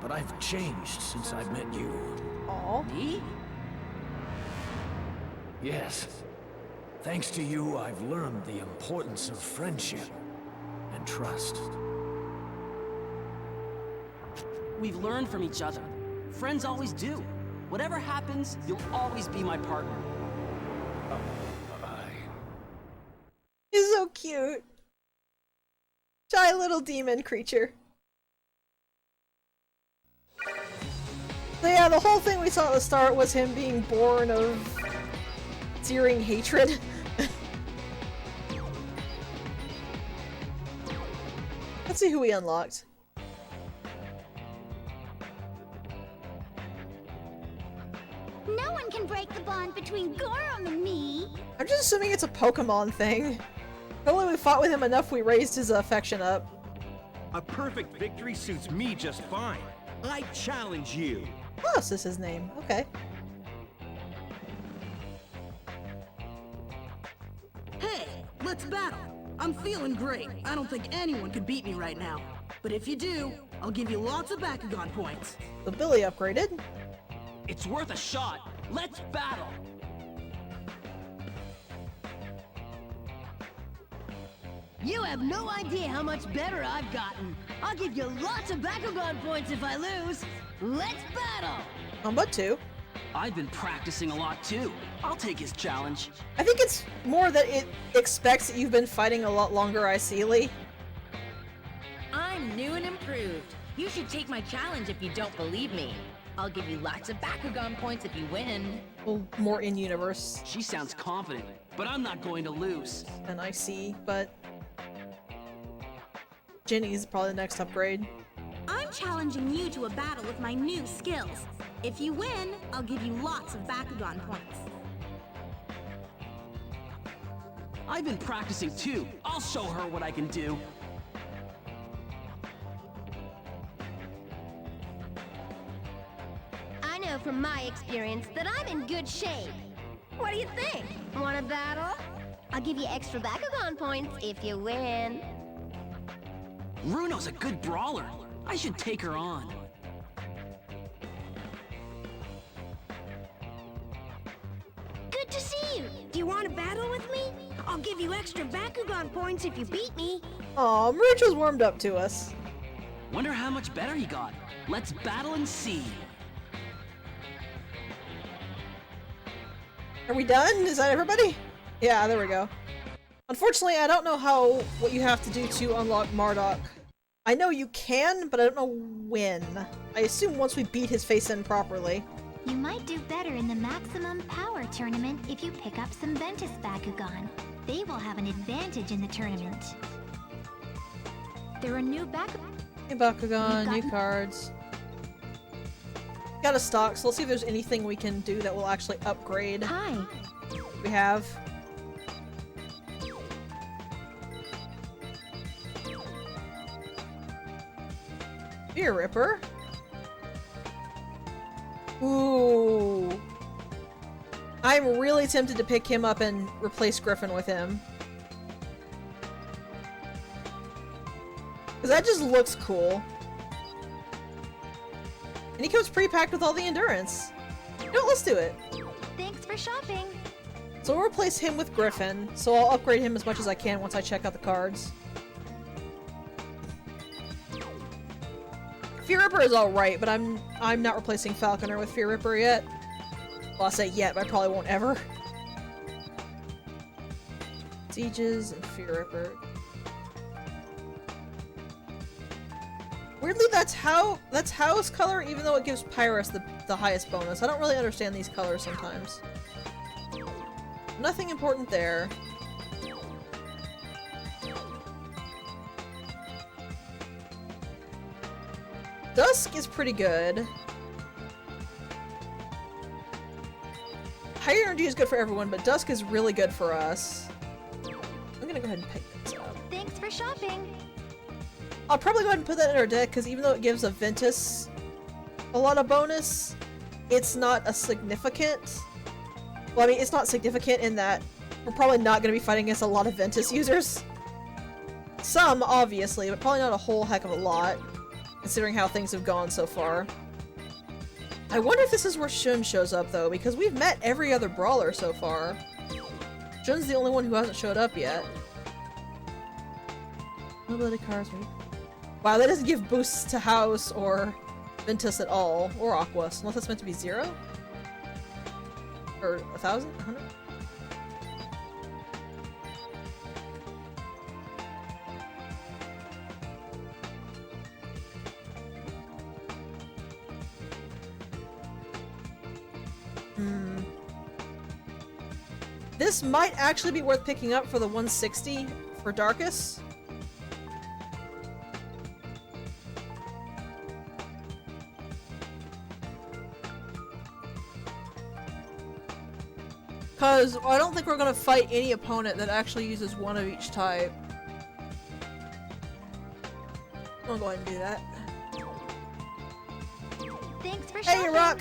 S14: But I've changed since I met you.
S1: Aww.
S5: Me?
S14: Yes. Thanks to you, I've learned the importance of friendship and trust.
S5: We've learned from each other. Friends always do. Whatever happens, you'll always be my partner.
S1: so cute. Shy little demon creature. So yeah, the whole thing we saw at the start was him being born of searing hatred. Let's see who we unlocked.
S9: No one can break the bond between Gorum and me.
S1: I'm just assuming it's a Pokemon thing. Only we fought with him enough, we raised his affection up.
S12: A perfect victory suits me just fine. I challenge you.
S1: Oh, this is his name. Okay.
S6: Hey, let's battle. I'm feeling great. I don't think anyone could beat me right now. But if you do, I'll give you lots of Bakugan points.
S1: So Billy upgraded.
S5: It's worth a shot. Let's battle.
S15: You have no idea how much better I've gotten. I'll give you lots of Bakugan points if I lose. Let's battle!
S1: Combo 2.
S5: I've been practicing a lot too. I'll take his challenge.
S1: I think it's more that it expects that you've been fighting a lot longer, Lee.
S8: I'm new and improved. You should take my challenge if you don't believe me. I'll give you lots of Bakugan points if you win.
S1: Well, more in-universe
S5: She sounds confident, but I'm not going to lose.
S1: than I see, but... Ginny's probably the next upgrade.
S7: I'm challenging you to a battle with my new skills. If you win, I'll give you lots of Bakugan points.
S5: I've been practicing too. I'll show her what I can do.
S11: I know from my experience that I'm in good shape. What do you think? Want a battle? I'll give you extra Bakugan points if you win.
S5: Runo's a good brawler. I should take her on.
S10: Good to see you. Do you want to battle with me? I'll give you extra Bakugan points if you beat me.
S1: Aw, Merch was warmed up to us.
S5: Wonder how much better he got. Let's battle and see.
S1: Are we done? Is that everybody? Yeah, there we go. Unfortunately, I don't know what you have to do to unlock Marduk. I know you can, but I don't know when. I assume once we beat his face in properly.
S9: You might do better in the Maximum Power Tournament if you pick up some Ventus Bakugan. They will have an advantage in the tournament. There are new
S1: New Bakugan, new cards. Got a stock, so let's see if there's anything we can do that will actually upgrade.
S9: Hi.
S1: We have. Fear Ripper. Ooh. I'm really tempted to pick him up and replace Griffin with him. Because that just looks cool. And he comes pre-packed with all the endurance. You know, let's do it.
S9: Thanks for shopping.
S1: So we'll replace him with Griffin, so I'll upgrade him as much as I can once I check out the cards. Fear Ripper is alright, but I'm not replacing Falconer with Fear Ripper yet. Well, I say yet, but I probably won't ever. Sieges and Fear Ripper. Weirdly, that's House color, even though it gives Pyrus the highest bonus. I don't really understand these colors sometimes. Nothing important there. Dusk is pretty good. Higher energy is good for everyone, but Dusk is really good for us. I'm gonna go ahead and pick this up.
S9: Thanks for shopping.
S1: I'll probably go ahead and put that in our deck, because even though it gives a Ventus a lot of bonus, it's not a significant... Well, I mean, it's not significant in that we're probably not going to be fighting against a lot of Ventus users. Some, obviously, but probably not a whole heck of a lot, considering how things have gone so far. I wonder if this is where Shun shows up, though, because we've met every other brawler so far. Shun's the only one who hasn't showed up yet. Mobility cards. Wow, that doesn't give boosts to House or Ventus at all, or Aquas, unless it's meant to be 0? Or 1,000? 100? This might actually be worth picking up for the 160 for Darkus. Because I don't think we're going to fight any opponent that actually uses one of each type. I'll go ahead and do that.
S9: Thanks for
S1: Hey,
S9: shopping.
S1: Rock!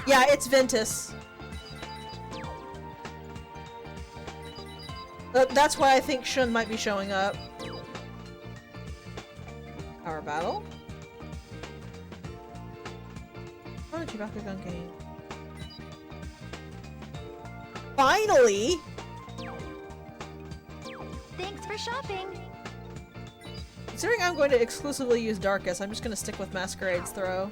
S1: Yeah, it's Ventus. That's why I think Shun might be showing up. Power battle. Oh, Bakugan game. Finally!
S9: Thanks for shopping.
S1: Considering I'm going to exclusively use Darkus, I'm just going to stick with Masquerade's throw.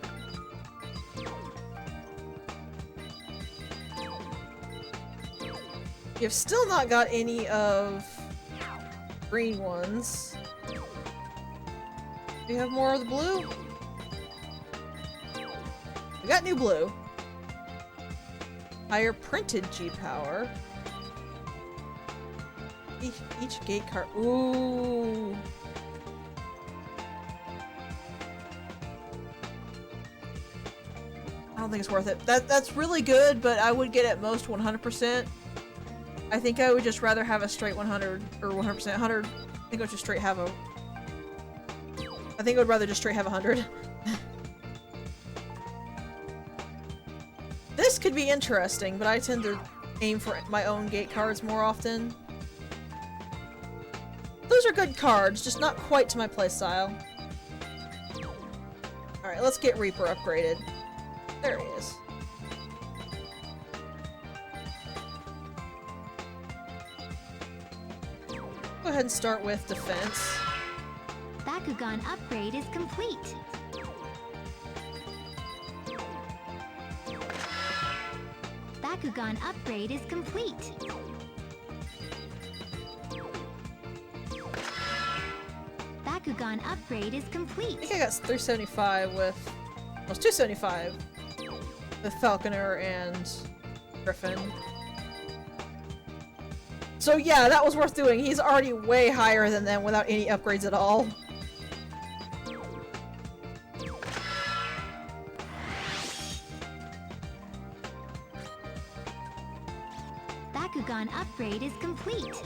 S1: You've still not got any of green ones. Do you have more of the blue? We got new blue. Higher printed G power. Each gate card. Ooh. I don't think it's worth it. That's really good, but I would get at most 100%. I think I would just rather have a straight 100 or 100%. 100. I think I would just straight have a. I think I would rather just straight have 100. This could be interesting, but I tend to aim for my own gate cards more often. Those are good cards, just not quite to my playstyle. Alright, let's get Reaper upgraded. There he is. Go ahead and start with defense.
S9: Bakugan upgrade is complete. Bakugan upgrade is complete. Bakugan upgrade is complete.
S1: I think I got 375 with... Well, it's 275 with Falconer and Griffin. So yeah, that was worth doing. He's already way higher than them without any upgrades at all.
S9: Bakugan upgrade is complete.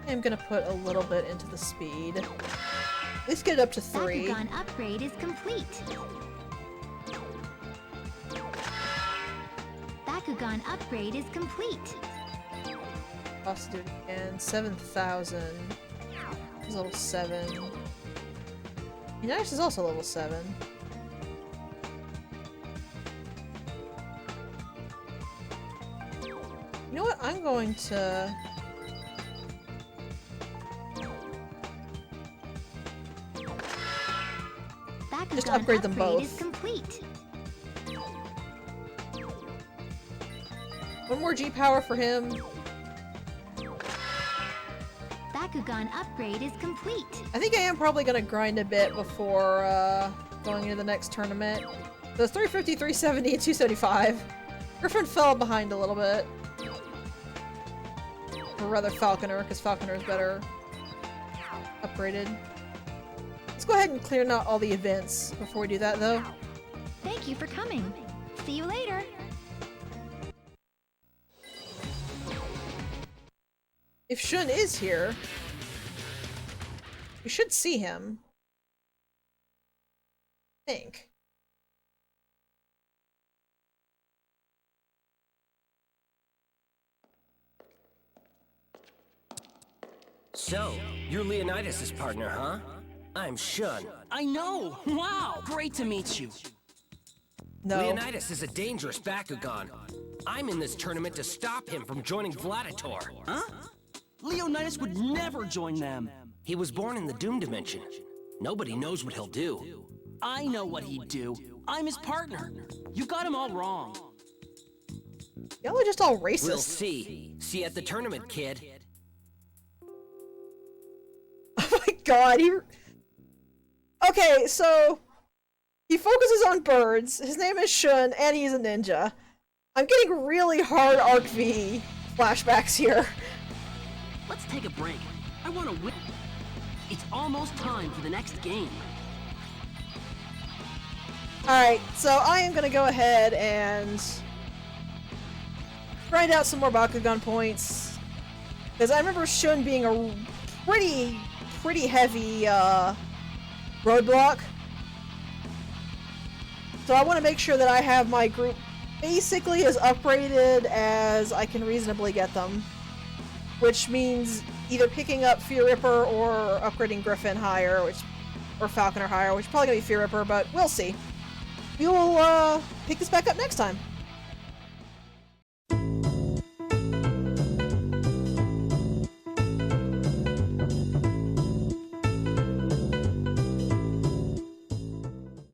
S1: I'm gonna put a little bit into the speed. At least get it up to 3.
S9: Bakugan upgrade is complete. Bakugan upgrade is complete.
S1: Boss duty again. 7,000. He's level 7. Leonidas is also level 7. You know what? I'm going to...
S9: Bakugan
S1: just upgrade them both.
S9: Is complete.
S1: One more G power for him.
S9: Bakugan upgrade is complete.
S1: I think I am probably going to grind a bit before going into the next tournament. Those 350, 370, and 275. Griffin fell behind a little bit. Or rather Falconer, because Falconer is better upgraded. Let's go ahead and clear out all the events before we do that, though.
S9: Thank you for coming. See you later.
S1: If Shun is here, we should see him. I think.
S2: So, you're Leonidas' partner, huh? I'm Shun.
S5: I know! Wow! Great to meet you.
S1: No.
S2: Leonidas is a dangerous Bakugan. I'm in this tournament to stop him from joining Vladitor.
S5: Huh? Leonidas would never join them.
S2: He was born in the Doom Dimension. Nobody knows what he'll do.
S5: I know what he'd do. I'm his partner. You got him all wrong.
S1: Y'all are just all racist.
S2: We'll see. See you at the tournament, kid.
S1: Oh my god, he... Okay, so... He focuses on birds. His name is Shun, and he's a ninja. I'm getting really hard Arc V flashbacks here.
S5: Let's take a break. I want to win. It's almost time for the next game.
S1: Alright, so I am gonna go ahead and grind out some more Bakugan points. Because I remember Shun being a pretty heavy roadblock. So I want to make sure that I have my group basically as upgraded as I can reasonably get them. Which means either picking up Fear Ripper or upgrading Griffin higher, or Falconer higher, which is probably going to be Fear Ripper, but we'll see. We will pick this back up next time.